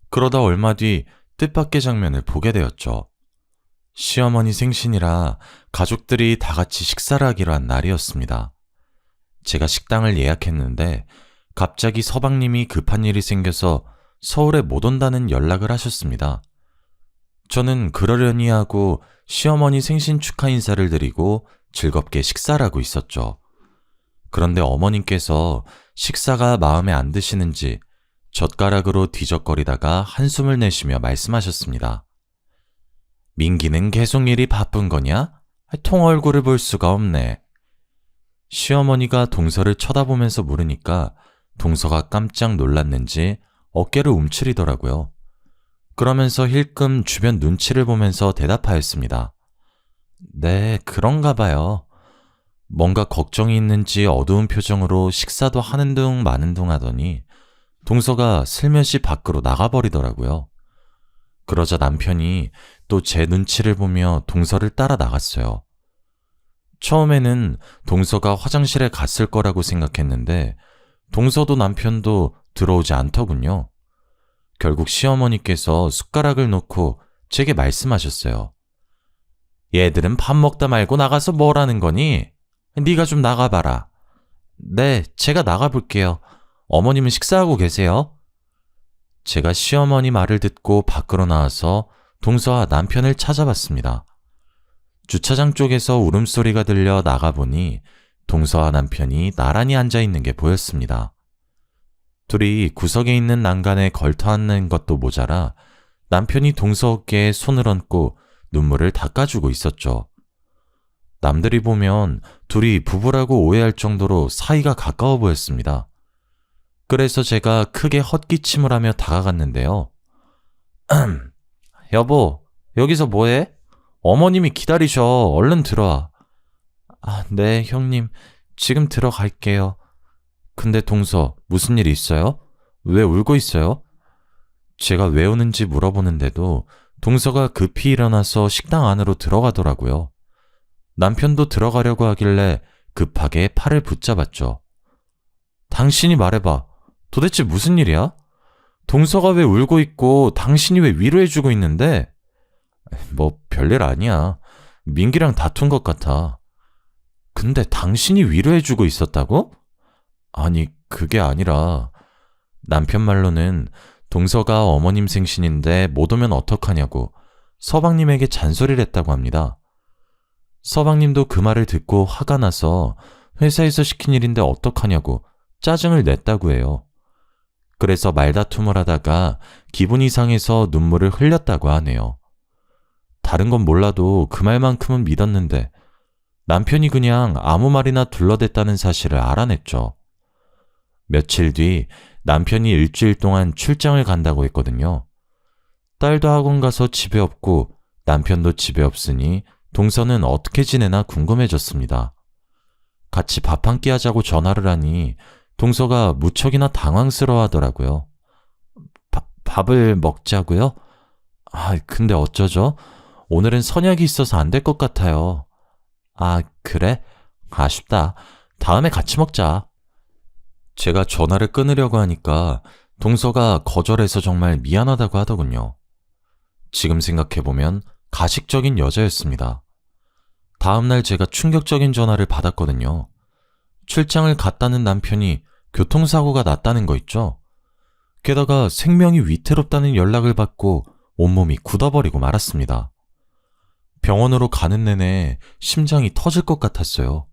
그러다 얼마 뒤 뜻밖의 장면을 보게 되었죠. 시어머니 생신이라 가족들이 다 같이 식사를 하기로 한 날이었습니다. 제가 식당을 예약했는데 갑자기 서방님이 급한 일이 생겨서 서울에 못 온다는 연락을 하셨습니다. 저는 그러려니 하고 시어머니 생신 축하 인사를 드리고 즐겁게 식사를 하고 있었죠. 그런데 어머님께서 식사가 마음에 안 드시는지 젓가락으로 뒤적거리다가 한숨을 내쉬며 말씀하셨습니다. 민기는 계속 일이 바쁜 거냐? 통 얼굴을 볼 수가 없네. 시어머니가 동서를 쳐다보면서 물으니까 동서가 깜짝 놀랐는지 어깨를 움츠리더라고요. 그러면서 힐끔 주변 눈치를 보면서 대답하였습니다. 네, 그런가 봐요. 뭔가 걱정이 있는지 어두운 표정으로 식사도 하는 둥 마는 둥 하더니 동서가 슬며시 밖으로 나가버리더라고요. 그러자 남편이 또 제 눈치를 보며 동서를 따라 나갔어요. 처음에는 동서가 화장실에 갔을 거라고 생각했는데 동서도 남편도 들어오지 않더군요. 결국 시어머니께서 숟가락을 놓고 제게 말씀하셨어요. 얘들은 밥 먹다 말고 나가서 뭘 하는 거니? 네가 좀 나가봐라. 네, 제가 나가볼게요. 어머님은 식사하고 계세요? 제가 시어머니 말을 듣고 밖으로 나와서 동서와 남편을 찾아봤습니다. 주차장 쪽에서 울음소리가 들려 나가보니 동서와 남편이 나란히 앉아있는 게 보였습니다. 둘이 구석에 있는 난간에 걸터앉는 것도 모자라 남편이 동서 어깨에 손을 얹고 눈물을 닦아주고 있었죠. 남들이 보면 둘이 부부라고 오해할 정도로 사이가 가까워 보였습니다. 그래서 제가 크게 헛기침을 하며 다가갔는데요. 여보, 여기서 뭐해? 어머님이 기다리셔. 얼른 들어와. 아, 네, 형님. 지금 들어갈게요. 근데 동서, 무슨 일 있어요? 왜 울고 있어요? 제가 왜 우는지 물어보는데도 동서가 급히 일어나서 식당 안으로 들어가더라고요. 남편도 들어가려고 하길래 급하게 팔을 붙잡았죠. 당신이 말해봐. 도대체 무슨 일이야? 동서가 왜 울고 있고 당신이 왜 위로해주고 있는데? 뭐 별일 아니야. 민기랑 다툰 것 같아. 근데 당신이 위로해주고 있었다고? 아니, 그게 아니라 남편 말로는 동서가 어머님 생신인데 못 오면 어떡하냐고 서방님에게 잔소리를 했다고 합니다. 서방님도 그 말을 듣고 화가 나서 회사에서 시킨 일인데 어떡하냐고 짜증을 냈다고 해요. 그래서 말다툼을 하다가 기분이 상해서 눈물을 흘렸다고 하네요. 다른 건 몰라도 그 말만큼은 믿었는데 남편이 그냥 아무 말이나 둘러댔다는 사실을 알아냈죠. 며칠 뒤 남편이 일주일 동안 출장을 간다고 했거든요. 딸도 학원 가서 집에 없고 남편도 집에 없으니 동서는 어떻게 지내나 궁금해졌습니다. 같이 밥 한 끼 하자고 전화를 하니 동서가 무척이나 당황스러워 하더라고요. 밥을 먹자고요? 근데 어쩌죠? 오늘은 선약이 있어서 안 될 것 같아요. 그래? 아쉽다. 다음에 같이 먹자. 제가 전화를 끊으려고 하니까 동서가 거절해서 정말 미안하다고 하더군요. 지금 생각해보면 가식적인 여자였습니다. 다음날 제가 충격적인 전화를 받았거든요. 출장을 갔다는 남편이 교통사고가 났다는 거 있죠? 게다가 생명이 위태롭다는 연락을 받고 온몸이 굳어버리고 말았습니다. 병원으로 가는 내내 심장이 터질 것 같았어요.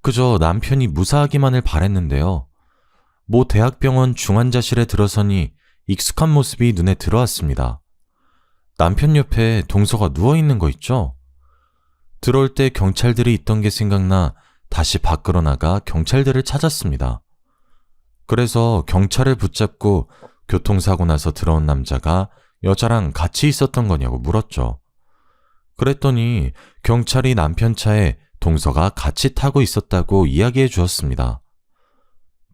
그저 남편이 무사하기만을 바랬는데요. 모 대학병원 중환자실에 들어서니 익숙한 모습이 눈에 들어왔습니다. 남편 옆에 동서가 누워있는 거 있죠? 들어올 때 경찰들이 있던 게 생각나 다시 밖으로 나가 경찰들을 찾았습니다. 그래서 경찰을 붙잡고 교통사고 나서 들어온 남자가 여자랑 같이 있었던 거냐고 물었죠. 그랬더니 경찰이 남편 차에 동서가 같이 타고 있었다고 이야기해 주었습니다.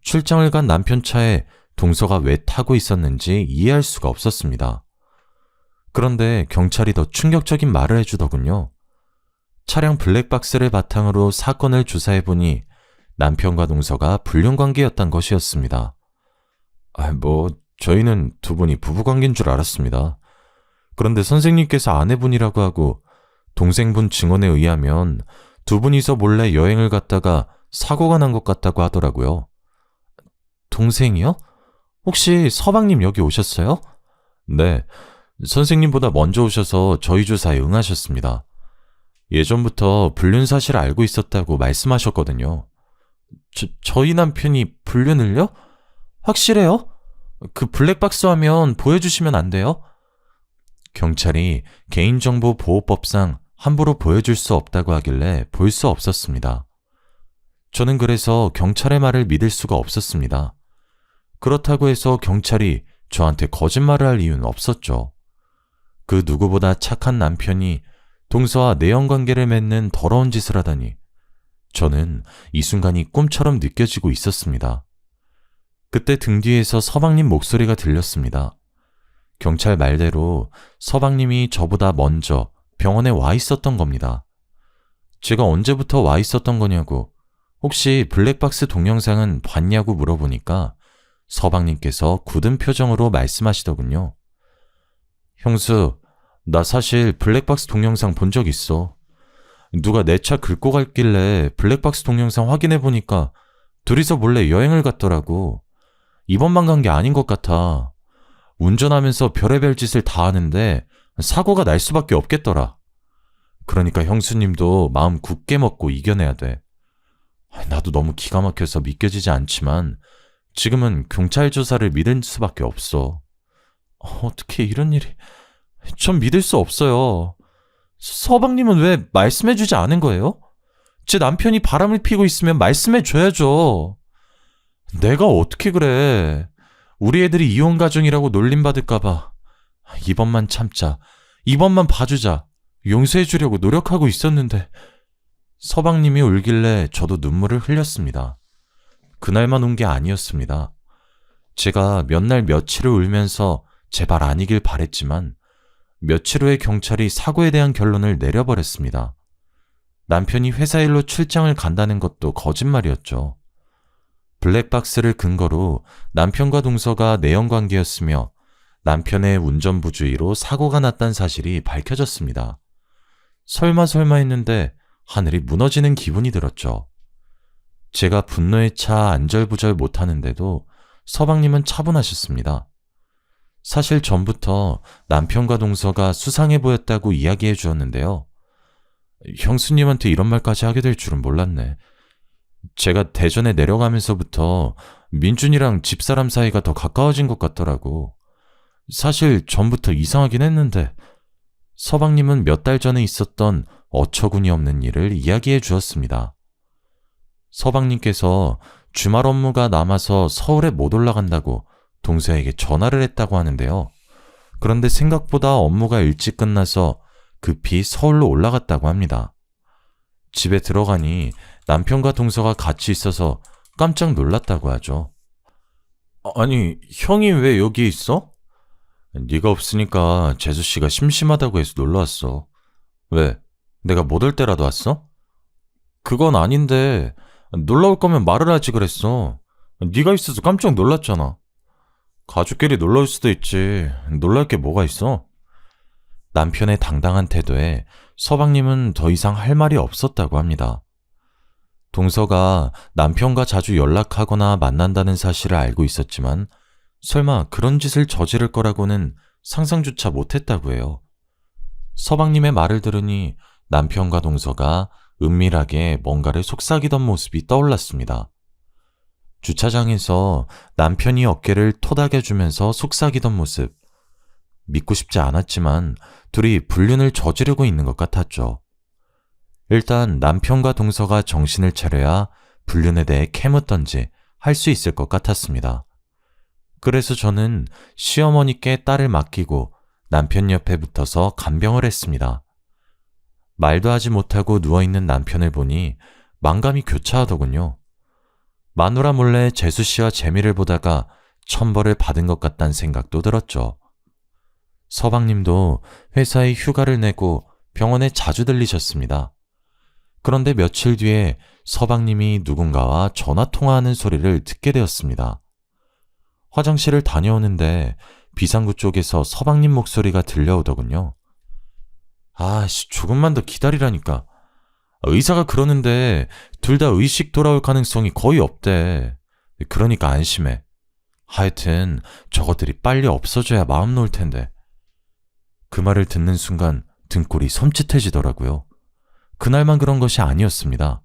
출장을 간 남편 차에 동서가 왜 타고 있었는지 이해할 수가 없었습니다. 그런데 경찰이 더 충격적인 말을 해주더군요. 차량 블랙박스를 바탕으로 사건을 조사해보니 남편과 동서가 불륜관계였던 것이었습니다. 저희는 두 분이 부부관계인 줄 알았습니다. 그런데 선생님께서 아내분이라고 하고 동생분 증언에 의하면 두 분이서 몰래 여행을 갔다가 사고가 난 것 같다고 하더라고요. 동생이요? 혹시 서방님 여기 오셨어요? 네, 선생님보다 먼저 오셔서 저희 조사에 응하셨습니다. 예전부터 불륜 사실을 알고 있었다고 말씀하셨거든요. 저희 남편이 불륜을요? 확실해요? 그 블랙박스 화면 보여주시면 안 돼요? 경찰이 개인정보보호법상 함부로 보여줄 수 없다고 하길래 볼 수 없었습니다. 저는 그래서 경찰의 말을 믿을 수가 없었습니다. 그렇다고 해서 경찰이 저한테 거짓말을 할 이유는 없었죠. 그 누구보다 착한 남편이 동서와 내연관계를 맺는 더러운 짓을 하다니 저는 이 순간이 꿈처럼 느껴지고 있었습니다. 그때 등 뒤에서 서방님 목소리가 들렸습니다. 경찰 말대로 서방님이 저보다 먼저 병원에 와 있었던 겁니다. 제가 언제부터 와 있었던 거냐고, 혹시 블랙박스 동영상은 봤냐고 물어보니까 서방님께서 굳은 표정으로 말씀하시더군요. 형수, 나 사실 블랙박스 동영상 본 적 있어. 누가 내 차 긁고 갔길래 블랙박스 동영상 확인해보니까 둘이서 몰래 여행을 갔더라고. 이번만 간 게 아닌 것 같아. 운전하면서 별의별 짓을 다 하는데 사고가 날 수밖에 없겠더라. 그러니까 형수님도 마음 굳게 먹고 이겨내야 돼. 나도 너무 기가 막혀서 믿겨지지 않지만 지금은 경찰 조사를 믿을 수밖에 없어. 어떻게 이런 일이... 전 믿을 수 없어요. 서방님은 왜 말씀해주지 않은 거예요? 제 남편이 바람을 피고 있으면 말씀해줘야죠. 내가 어떻게 그래. 우리 애들이 이혼 가정이라고 놀림받을까봐. 이번만 참자. 이번만 봐주자. 용서해주려고 노력하고 있었는데. 서방님이 울길래 저도 눈물을 흘렸습니다. 그날만 운 게 아니었습니다. 제가 몇 날 며칠을 울면서 제발 아니길 바랬지만 며칠 후에 경찰이 사고에 대한 결론을 내려버렸습니다. 남편이 회사 일로 출장을 간다는 것도 거짓말이었죠. 블랙박스를 근거로 남편과 동서가 내연관계였으며 남편의 운전부주의로 사고가 났다는 사실이 밝혀졌습니다. 설마 했는데 하늘이 무너지는 기분이 들었죠. 제가 분노에 차 안절부절 못하는데도 서방님은 차분하셨습니다. 사실 전부터 남편과 동서가 수상해 보였다고 이야기해 주었는데요. 형수님한테 이런 말까지 하게 될 줄은 몰랐네. 제가 대전에 내려가면서부터 민준이랑 집사람 사이가 더 가까워진 것 같더라고. 사실 전부터 이상하긴 했는데 서방님은 몇 달 전에 있었던 어처구니 없는 일을 이야기해 주었습니다. 서방님께서 주말 업무가 남아서 서울에 못 올라간다고 동서에게 전화를 했다고 하는데요. 그런데 생각보다 업무가 일찍 끝나서 급히 서울로 올라갔다고 합니다. 집에 들어가니 남편과 동서가 같이 있어서 깜짝 놀랐다고 하죠. 아니, 형이 왜 여기 있어? 네가 없으니까 재수씨가 심심하다고 해서 놀러왔어. 왜? 내가 못 올 때라도 왔어? 그건 아닌데 놀러올 거면 말을 하지 그랬어. 네가 있어서 깜짝 놀랐잖아. 가족끼리 놀러올 수도 있지. 놀랄 게 뭐가 있어? 남편의 당당한 태도에 서방님은 더 이상 할 말이 없었다고 합니다. 동서가 남편과 자주 연락하거나 만난다는 사실을 알고 있었지만 설마 그런 짓을 저지를 거라고는 상상조차 못했다고 해요. 서방님의 말을 들으니 남편과 동서가 은밀하게 뭔가를 속삭이던 모습이 떠올랐습니다. 주차장에서 남편이 어깨를 토닥여주면서 속삭이던 모습. 믿고 싶지 않았지만 둘이 불륜을 저지르고 있는 것 같았죠. 일단 남편과 동서가 정신을 차려야 불륜에 대해 캐묻던지 할 수 있을 것 같았습니다. 그래서 저는 시어머니께 딸을 맡기고 남편 옆에 붙어서 간병을 했습니다. 말도 하지 못하고 누워있는 남편을 보니 만감이 교차하더군요. 마누라 몰래 재수씨와 재미를 보다가 천벌을 받은 것 같다는 생각도 들었죠. 서방님도 회사에 휴가를 내고 병원에 자주 들리셨습니다. 그런데 며칠 뒤에 서방님이 누군가와 전화통화하는 소리를 듣게 되었습니다. 화장실을 다녀오는데 비상구 쪽에서 서방님 목소리가 들려오더군요. 아씨, 조금만 더 기다리라니까. 의사가 그러는데 둘 다 의식 돌아올 가능성이 거의 없대. 그러니까 안심해. 하여튼 저것들이 빨리 없어져야 마음 놓을 텐데. 그 말을 듣는 순간 등골이 섬찟해지더라고요. 그날만 그런 것이 아니었습니다.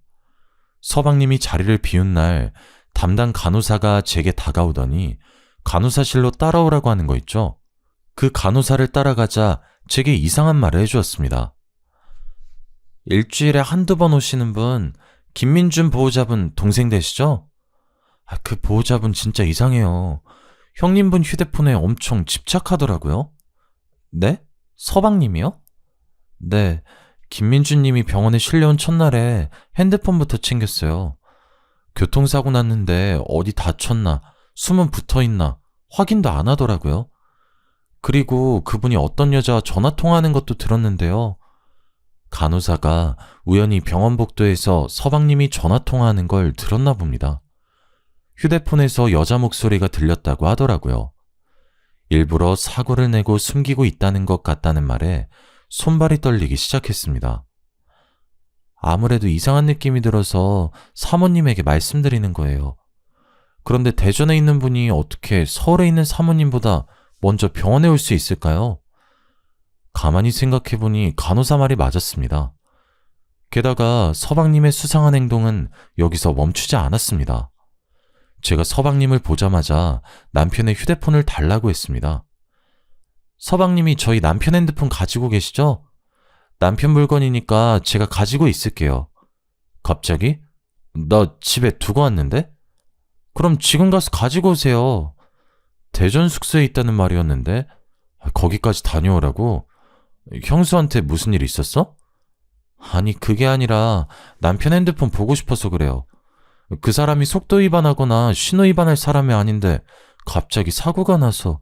서방님이 자리를 비운 날 담당 간호사가 제게 다가오더니 간호사실로 따라오라고 하는 거 있죠? 그 간호사를 따라가자 제게 이상한 말을 해주었습니다. 일주일에 한두 번 오시는 분, 김민준 보호자분 동생 되시죠? 그 보호자분 진짜 이상해요. 형님분 휴대폰에 엄청 집착하더라고요. 네? 서방님이요? 네, 김민준님이 병원에 실려온 첫날에 핸드폰부터 챙겼어요. 교통사고 났는데 어디 다쳤나, 숨은 붙어있나 확인도 안 하더라고요. 그리고 그분이 어떤 여자와 전화통화하는 것도 들었는데요. 간호사가 우연히 병원 복도에서 서방님이 전화통화하는 걸 들었나 봅니다. 휴대폰에서 여자 목소리가 들렸다고 하더라고요. 일부러 사고를 내고 숨기고 있다는 것 같다는 말에 손발이 떨리기 시작했습니다. 아무래도 이상한 느낌이 들어서 사모님에게 말씀드리는 거예요. 그런데 대전에 있는 분이 어떻게 서울에 있는 사모님보다 먼저 병원에 올 수 있을까요? 가만히 생각해보니 간호사 말이 맞았습니다. 게다가 서방님의 수상한 행동은 여기서 멈추지 않았습니다. 제가 서방님을 보자마자 남편의 휴대폰을 달라고 했습니다. 서방님이 저희 남편 핸드폰 가지고 계시죠? 남편 물건이니까 제가 가지고 있을게요. 갑자기? 나 집에 두고 왔는데? 그럼 지금 가서 가지고 오세요. 대전 숙소에 있다는 말이었는데 거기까지 다녀오라고? 형수한테 무슨 일 있었어? 아니, 그게 아니라 남편 핸드폰 보고 싶어서 그래요. 그 사람이 속도 위반하거나 신호 위반할 사람이 아닌데 갑자기 사고가 나서.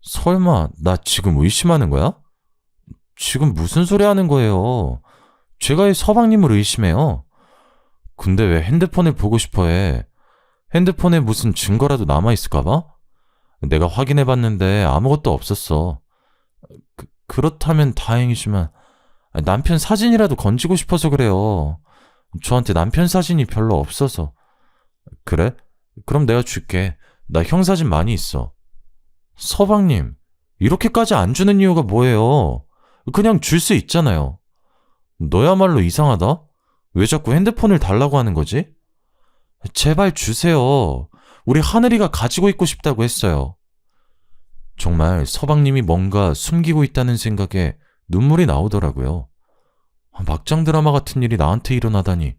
설마 나 지금 의심하는 거야? 지금 무슨 소리 하는 거예요? 제가 왜 서방님을 의심해요? 근데 왜 핸드폰을 보고 싶어 해? 핸드폰에 무슨 증거라도 남아있을까봐? 내가 확인해봤는데 아무것도 없었어. 그렇다면 다행이지만 남편 사진이라도 건지고 싶어서 그래요. 저한테 남편 사진이 별로 없어서. 그래? 그럼 내가 줄게. 나 형 사진 많이 있어. 서방님, 이렇게까지 안 주는 이유가 뭐예요? 그냥 줄 수 있잖아요. 너야말로 이상하다? 왜 자꾸 핸드폰을 달라고 하는 거지? 제발 주세요. 우리 하늘이가 가지고 있고 싶다고 했어요. 정말 서방님이 뭔가 숨기고 있다는 생각에 눈물이 나오더라고요. 막장 드라마 같은 일이 나한테 일어나다니.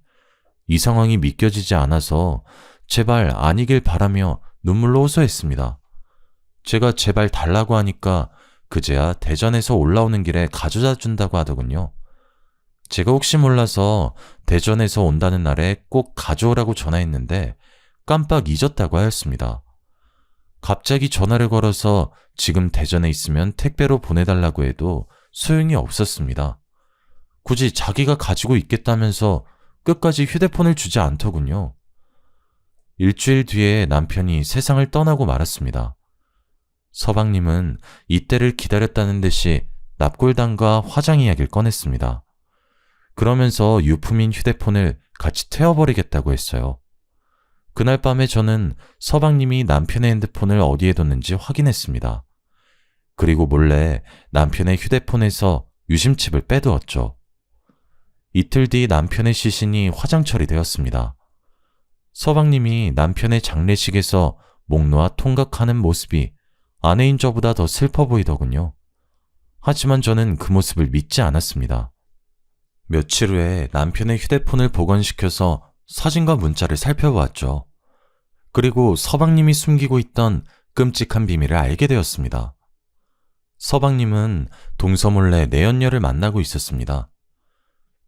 이 상황이 믿겨지지 않아서 제발 아니길 바라며 눈물로 호소했습니다. 제가 제발 달라고 하니까 그제야 대전에서 올라오는 길에 가져다 준다고 하더군요. 제가 혹시 몰라서 대전에서 온다는 날에 꼭 가져오라고 전화했는데 깜빡 잊었다고 하였습니다. 갑자기 전화를 걸어서 지금 대전에 있으면 택배로 보내달라고 해도 소용이 없었습니다. 굳이 자기가 가지고 있겠다면서 끝까지 휴대폰을 주지 않더군요. 일주일 뒤에 남편이 세상을 떠나고 말았습니다. 서방님은 이때를 기다렸다는 듯이 납골당과 화장 이야기를 꺼냈습니다. 그러면서 유품인 휴대폰을 같이 태워버리겠다고 했어요. 그날 밤에 저는 서방님이 남편의 핸드폰을 어디에 뒀는지 확인했습니다. 그리고 몰래 남편의 휴대폰에서 유심칩을 빼두었죠. 이틀 뒤 남편의 시신이 화장 처리되었습니다. 서방님이 남편의 장례식에서 목 놓아 통각하는 모습이 아내인 저보다 더 슬퍼 보이더군요. 하지만 저는 그 모습을 믿지 않았습니다. 며칠 후에 남편의 휴대폰을 복원시켜서 사진과 문자를 살펴보았죠. 그리고 서방님이 숨기고 있던 끔찍한 비밀을 알게 되었습니다. 서방님은 동서 몰래 내연녀를 만나고 있었습니다.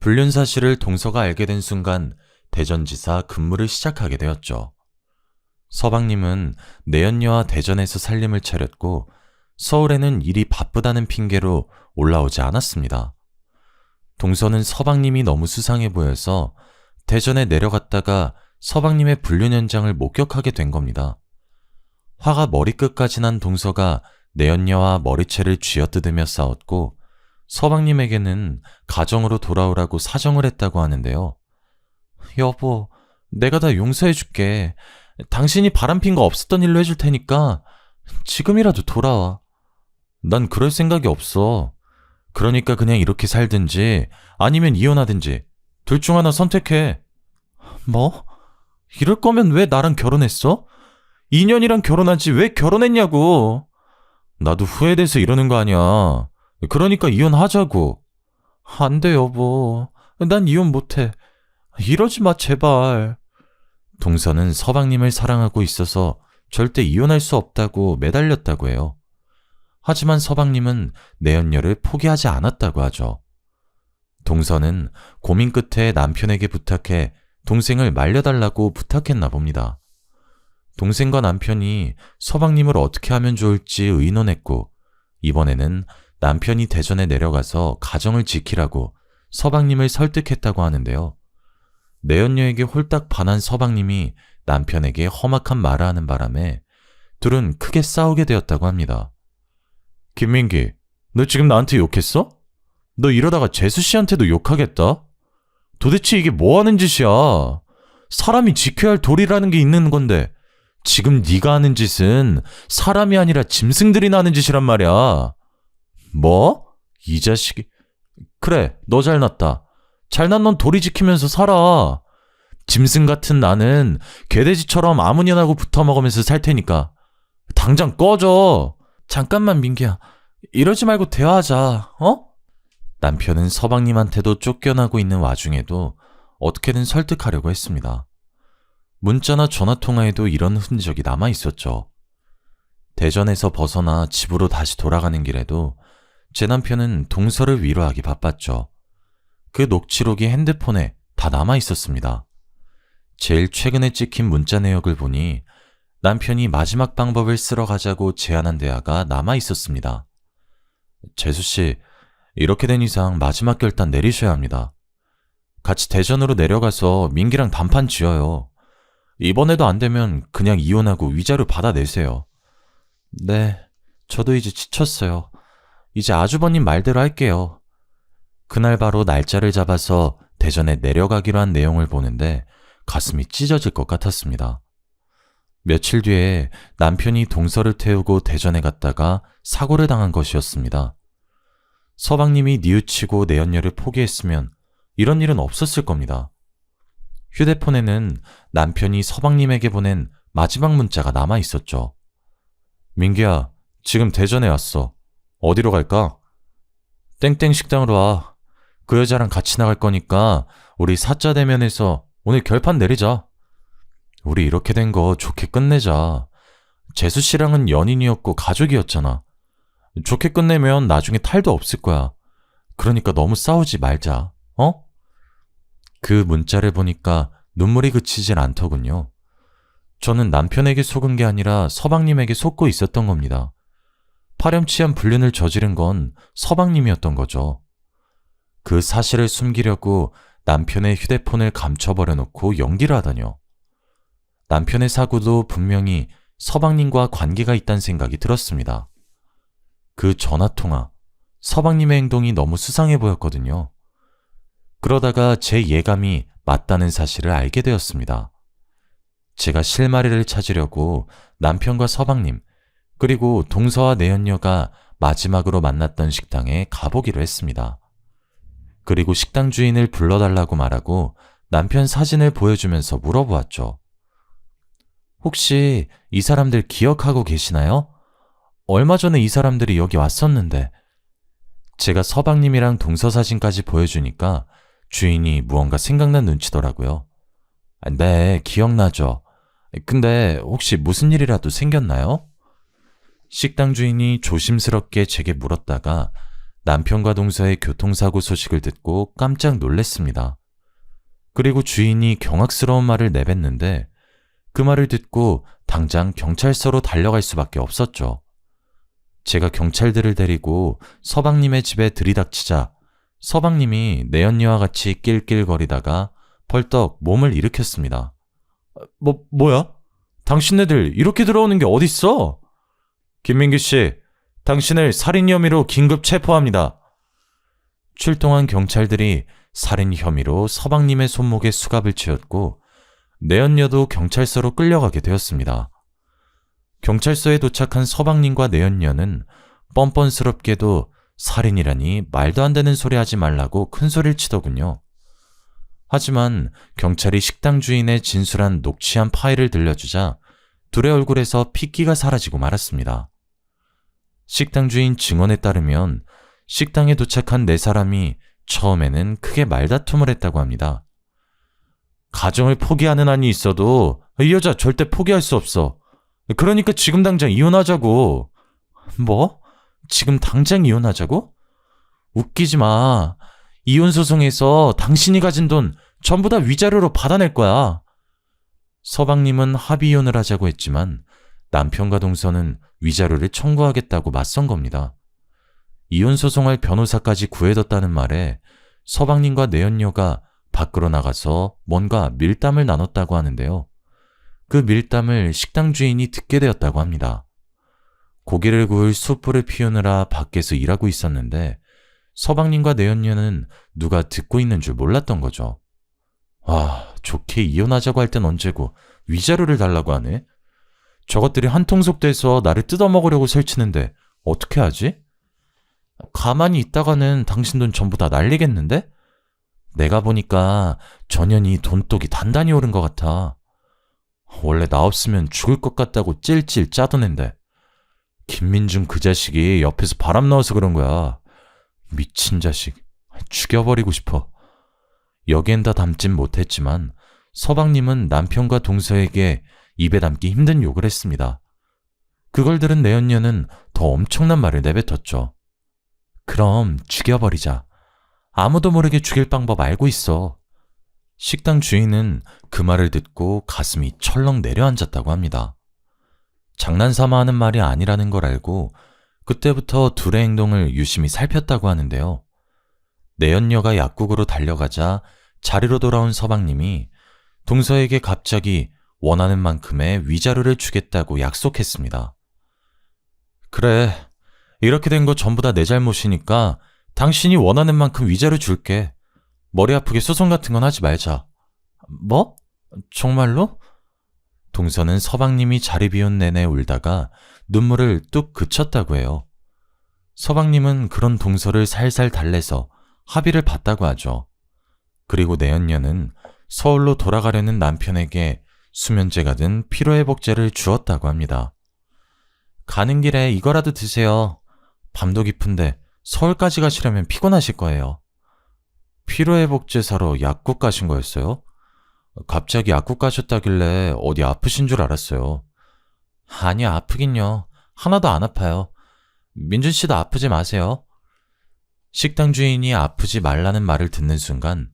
불륜 사실을 동서가 알게 된 순간 대전지사 근무를 시작하게 되었죠. 서방님은 내연녀와 대전에서 살림을 차렸고 서울에는 일이 바쁘다는 핑계로 올라오지 않았습니다. 동서는 서방님이 너무 수상해 보여서 대전에 내려갔다가 서방님의 불륜 현장을 목격하게 된 겁니다. 화가 머리끝까지 난 동서가 내연녀와 머리채를 쥐어뜯으며 싸웠고 서방님에게는 가정으로 돌아오라고 사정을 했다고 하는데요. 여보, 내가 다 용서해줄게. 당신이 바람핀 거 없었던 일로 해줄 테니까 지금이라도 돌아와. 난 그럴 생각이 없어. 그러니까 그냥 이렇게 살든지 아니면 이혼하든지 둘 중 하나 선택해. 뭐? 이럴 거면 왜 나랑 결혼했어? 2년이랑 결혼하지 왜 결혼했냐고. 나도 후회돼서 이러는 거 아니야. 그러니까 이혼하자고. 안 돼, 여보. 난 이혼 못해. 이러지 마, 제발. 동서는 서방님을 사랑하고 있어서 절대 이혼할 수 없다고 매달렸다고 해요. 하지만 서방님은 내연녀를 포기하지 않았다고 하죠. 동서는 고민 끝에 남편에게 부탁해 동생을 말려달라고 부탁했나 봅니다. 동생과 남편이 서방님을 어떻게 하면 좋을지 의논했고 이번에는 남편이 대전에 내려가서 가정을 지키라고 서방님을 설득했다고 하는데요. 내연녀에게 홀딱 반한 서방님이 남편에게 험악한 말을 하는 바람에 둘은 크게 싸우게 되었다고 합니다. 김민기, 너 지금 나한테 욕했어? 너 이러다가 재수씨한테도 욕하겠다? 도대체 이게 뭐 하는 짓이야? 사람이 지켜야 할 도리라는 게 있는 건데 지금 네가 하는 짓은 사람이 아니라 짐승들이 하는 짓이란 말이야. 뭐? 이 자식이... 그래, 너 잘났다. 잘난 넌 도리 지키면서 살아. 짐승 같은 나는 개돼지처럼 아무년하고 붙어먹으면서 살 테니까 당장 꺼져. 잠깐만 민기야, 이러지 말고 대화하자. 어? 남편은 서방님한테도 쫓겨나고 있는 와중에도 어떻게든 설득하려고 했습니다. 문자나 전화통화에도 이런 흔적이 남아있었죠. 대전에서 벗어나 집으로 다시 돌아가는 길에도 제 남편은 동서를 위로하기 바빴죠. 그 녹취록이 핸드폰에 다 남아있었습니다. 제일 최근에 찍힌 문자 내역을 보니 남편이 마지막 방법을 쓰러 가자고 제안한 대화가 남아있었습니다. 재수씨, 이렇게 된 이상 마지막 결단 내리셔야 합니다. 같이 대전으로 내려가서 민기랑 단판 지어요. 이번에도 안 되면 그냥 이혼하고 위자료 받아내세요. 네, 저도 이제 지쳤어요. 이제 아주버님 말대로 할게요. 그날 바로 날짜를 잡아서 대전에 내려가기로 한 내용을 보는데 가슴이 찢어질 것 같았습니다. 며칠 뒤에 남편이 동서를 태우고 대전에 갔다가 사고를 당한 것이었습니다. 서방님이 뉘우치고 내연녀를 포기했으면 이런 일은 없었을 겁니다. 휴대폰에는 남편이 서방님에게 보낸 마지막 문자가 남아 있었죠. 민기야, 지금 대전에 왔어. 어디로 갈까? 땡땡 식당으로 와. 그 여자랑 같이 나갈 거니까 우리 사자 대면에서 오늘 결판 내리자. 우리 이렇게 된 거 좋게 끝내자. 재수씨랑은 연인이었고 가족이었잖아. 좋게 끝내면 나중에 탈도 없을 거야. 그러니까 너무 싸우지 말자, 어? 그 문자를 보니까 눈물이 그치질 않더군요. 저는 남편에게 속은 게 아니라 서방님에게 속고 있었던 겁니다. 파렴치한 불륜을 저지른 건 서방님이었던 거죠. 그 사실을 숨기려고 남편의 휴대폰을 감춰버려 놓고 연기를 하다뇨. 남편의 사고도 분명히 서방님과 관계가 있다는 생각이 들었습니다. 그 전화통화, 서방님의 행동이 너무 수상해 보였거든요. 그러다가 제 예감이 맞다는 사실을 알게 되었습니다. 제가 실마리를 찾으려고 남편과 서방님, 그리고 동서와 내연녀가 마지막으로 만났던 식당에 가보기로 했습니다. 그리고 식당 주인을 불러달라고 말하고 남편 사진을 보여주면서 물어보았죠. 혹시 이 사람들 기억하고 계시나요? 얼마 전에 이 사람들이 여기 왔었는데. 제가 서방님이랑 동서 사진까지 보여주니까 주인이 무언가 생각난 눈치더라고요. 네, 기억나죠. 근데 혹시 무슨 일이라도 생겼나요? 식당 주인이 조심스럽게 제게 물었다가 남편과 동서의 교통사고 소식을 듣고 깜짝 놀랐습니다. 그리고 주인이 경악스러운 말을 내뱉는데 그 말을 듣고 당장 경찰서로 달려갈 수밖에 없었죠. 제가 경찰들을 데리고 서방님의 집에 들이닥치자 서방님이 내연녀와 같이 낄낄거리다가 벌떡 몸을 일으켰습니다. 뭐야? 당신네들 이렇게 들어오는 게 어딨어? 김민기 씨, 당신을 살인 혐의로 긴급 체포합니다. 출동한 경찰들이 살인 혐의로 서방님의 손목에 수갑을 쥐었고 내연녀도 경찰서로 끌려가게 되었습니다. 경찰서에 도착한 서방님과 내연녀는 뻔뻔스럽게도 살인이라니 말도 안 되는 소리 하지 말라고 큰 소리를 치더군요. 하지만 경찰이 식당 주인의 진술한 녹취한 파일을 들려주자 둘의 얼굴에서 핏기가 사라지고 말았습니다. 식당 주인 증언에 따르면 식당에 도착한 네 사람이 처음에는 크게 말다툼을 했다고 합니다. 가정을 포기하는 한이 있어도 이 여자 절대 포기할 수 없어. 그러니까 지금 당장 이혼하자고. 뭐? 지금 당장 이혼하자고? 웃기지 마. 이혼 소송에서 당신이 가진 돈 전부 다 위자료로 받아낼 거야. 서방님은 합의 이혼을 하자고 했지만 남편과 동서는 위자료를 청구하겠다고 맞선 겁니다. 이혼 소송할 변호사까지 구해뒀다는 말에 서방님과 내연녀가 밖으로 나가서 뭔가 밀담을 나눴다고 하는데요. 그 밀담을 식당 주인이 듣게 되었다고 합니다. 고기를 구울 숯불을 피우느라 밖에서 일하고 있었는데 서방님과 내연녀는 누가 듣고 있는 줄 몰랐던 거죠. 와, 좋게 이혼하자고 할 땐 언제고 위자료를 달라고 하네. 저것들이 한통속돼서 나를 뜯어먹으려고 설치는데 어떻게 하지? 가만히 있다가는 당신 돈 전부 다 날리겠는데? 내가 보니까 전현이 돈독이 단단히 오른 것 같아. 원래 나 없으면 죽을 것 같다고 찔찔 짜던 앤데 김민중 그 자식이 옆에서 바람 넣어서 그런 거야. 미친 자식. 죽여버리고 싶어. 여기엔 다 담진 못했지만 서방님은 남편과 동서에게 입에 담기 힘든 욕을 했습니다. 그걸 들은 내연녀는 더 엄청난 말을 내뱉었죠. 그럼 죽여버리자. 아무도 모르게 죽일 방법 알고 있어. 식당 주인은 그 말을 듣고 가슴이 철렁 내려앉았다고 합니다. 장난삼아 하는 말이 아니라는 걸 알고 그때부터 둘의 행동을 유심히 살폈다고 하는데요. 내연녀가 약국으로 달려가자 자리로 돌아온 서방님이 동서에게 갑자기 원하는 만큼의 위자료를 주겠다고 약속했습니다. 그래, 이렇게 된 거 전부 다 내 잘못이니까 당신이 원하는 만큼 위자료 줄게. 머리 아프게 소송 같은 건 하지 말자. 뭐? 정말로? 동서는 서방님이 자리 비운 내내 울다가 눈물을 뚝 그쳤다고 해요. 서방님은 그런 동서를 살살 달래서 합의를 봤다고 하죠. 그리고 내연녀는 서울로 돌아가려는 남편에게 수면제가 든 피로회복제를 주었다고 합니다. 가는 길에 이거라도 드세요. 밤도 깊은데 서울까지 가시려면 피곤하실 거예요. 피로회복제 사러 약국 가신 거였어요? 갑자기 약국 가셨다길래 어디 아프신 줄 알았어요. 아니요, 아프긴요. 하나도 안 아파요. 민준 씨도 아프지 마세요. 식당 주인이 아프지 말라는 말을 듣는 순간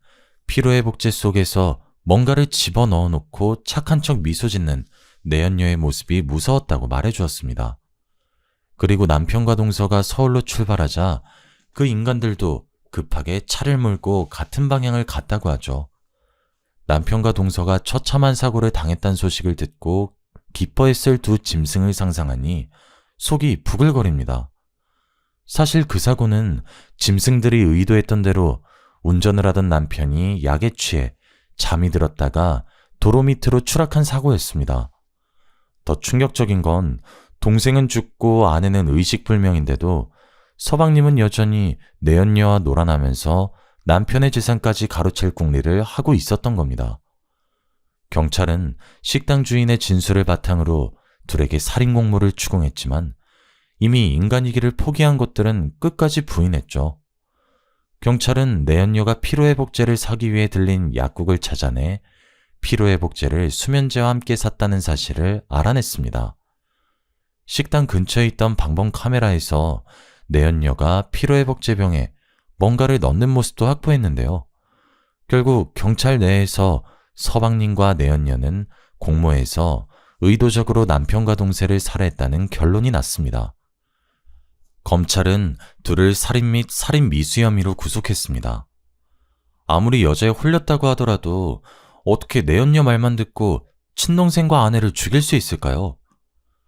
피로회복제 속에서 뭔가를 집어넣어 놓고 착한 척 미소 짓는 내연녀의 모습이 무서웠다고 말해주었습니다. 그리고 남편과 동서가 서울로 출발하자 그 인간들도 급하게 차를 몰고 같은 방향을 갔다고 하죠. 남편과 동서가 처참한 사고를 당했다는 소식을 듣고 기뻐했을 두 짐승을 상상하니 속이 부글거립니다. 사실 그 사고는 짐승들이 의도했던 대로 운전을 하던 남편이 약에 취해 잠이 들었다가 도로 밑으로 추락한 사고였습니다. 더 충격적인 건 동생은 죽고 아내는 의식불명인데도 서방님은 여전히 내연녀와 놀아나면서 남편의 재산까지 가로챌 궁리를 하고 있었던 겁니다. 경찰은 식당 주인의 진술을 바탕으로 둘에게 살인 공모를 추궁했지만 이미 인간이기를 포기한 것들은 끝까지 부인했죠. 경찰은 내연녀가 피로회복제를 사기 위해 들린 약국을 찾아내 피로회복제를 수면제와 함께 샀다는 사실을 알아냈습니다. 식당 근처에 있던 방범 카메라에서 내연녀가 피로회복제병에 뭔가를 넣는 모습도 확보했는데요. 결국 경찰 내에서 서방님과 내연녀는 공모해서 의도적으로 남편과 동생을 살해했다는 결론이 났습니다. 검찰은 둘을 살인 및 살인 미수 혐의로 구속했습니다. 아무리 여자에 홀렸다고 하더라도 어떻게 내연녀 말만 듣고 친동생과 아내를 죽일 수 있을까요?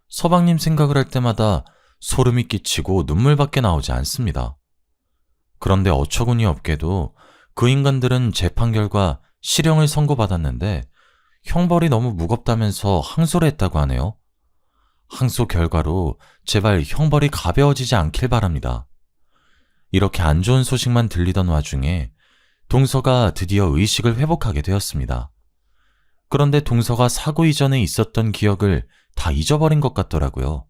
서방님 생각을 할 때마다 소름이 끼치고 눈물밖에 나오지 않습니다. 그런데 어처구니 없게도 그 인간들은 재판 결과 실형을 선고받았는데 형벌이 너무 무겁다면서 항소를 했다고 하네요. 항소 결과로 제발 형벌이 가벼워지지 않길 바랍니다. 이렇게 안 좋은 소식만 들리던 와중에 동서가 드디어 의식을 회복하게 되었습니다. 그런데 동서가 사고 이전에 있었던 기억을 다 잊어버린 것 같더라고요.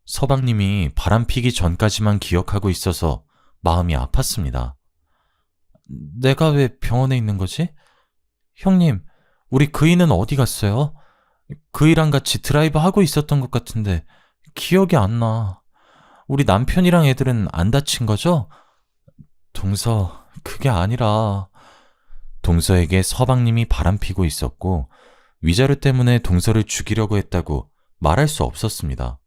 서방님이 바람피기 전까지만 기억하고 있어서 마음이 아팠습니다. 내가 왜 병원에 있는 거지? 형님, 우리 그이는 어디 갔어요? 그이랑 같이 드라이브 하고 있었던 것 같은데 기억이 안 나. 우리 남편이랑 애들은 안 다친 거죠? 동서, 그게 아니라 동서에게 서방님이 바람피고 있었고 위자료 때문에 동서를 죽이려고 했다고 말할 수 없었습니다.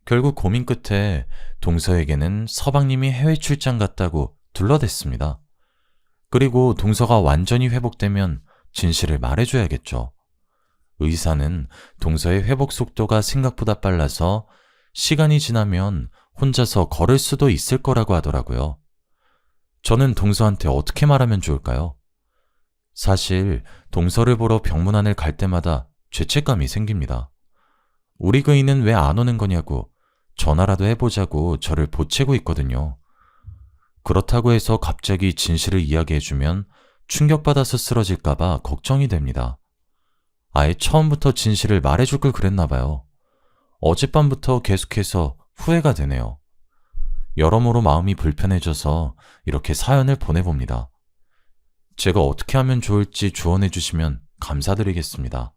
결국 고민 끝에 동서에게는 서방님이 해외 출장 갔다고 둘러댔습니다. 그리고 동서가 완전히 회복되면 진실을 말해줘야겠죠. 의사는 동서의 회복 속도가 생각보다 빨라서 시간이 지나면 혼자서 걸을 수도 있을 거라고 하더라고요. 저는 동서한테 어떻게 말하면 좋을까요? 사실 동서를 보러 병문안을 갈 때마다 죄책감이 생깁니다. 우리 그이는 왜 안 오는 거냐고 전화라도 해보자고 저를 보채고 있거든요. 그렇다고 해서 갑자기 진실을 이야기해주면 충격받아서 쓰러질까봐 걱정이 됩니다. 아예 처음부터 진실을 말해줄 걸 그랬나 봐요. 어젯밤부터 계속해서 후회가 되네요. 여러모로 마음이 불편해져서 이렇게 사연을 보내봅니다. 제가 어떻게 하면 좋을지 조언해 주시면 감사드리겠습니다.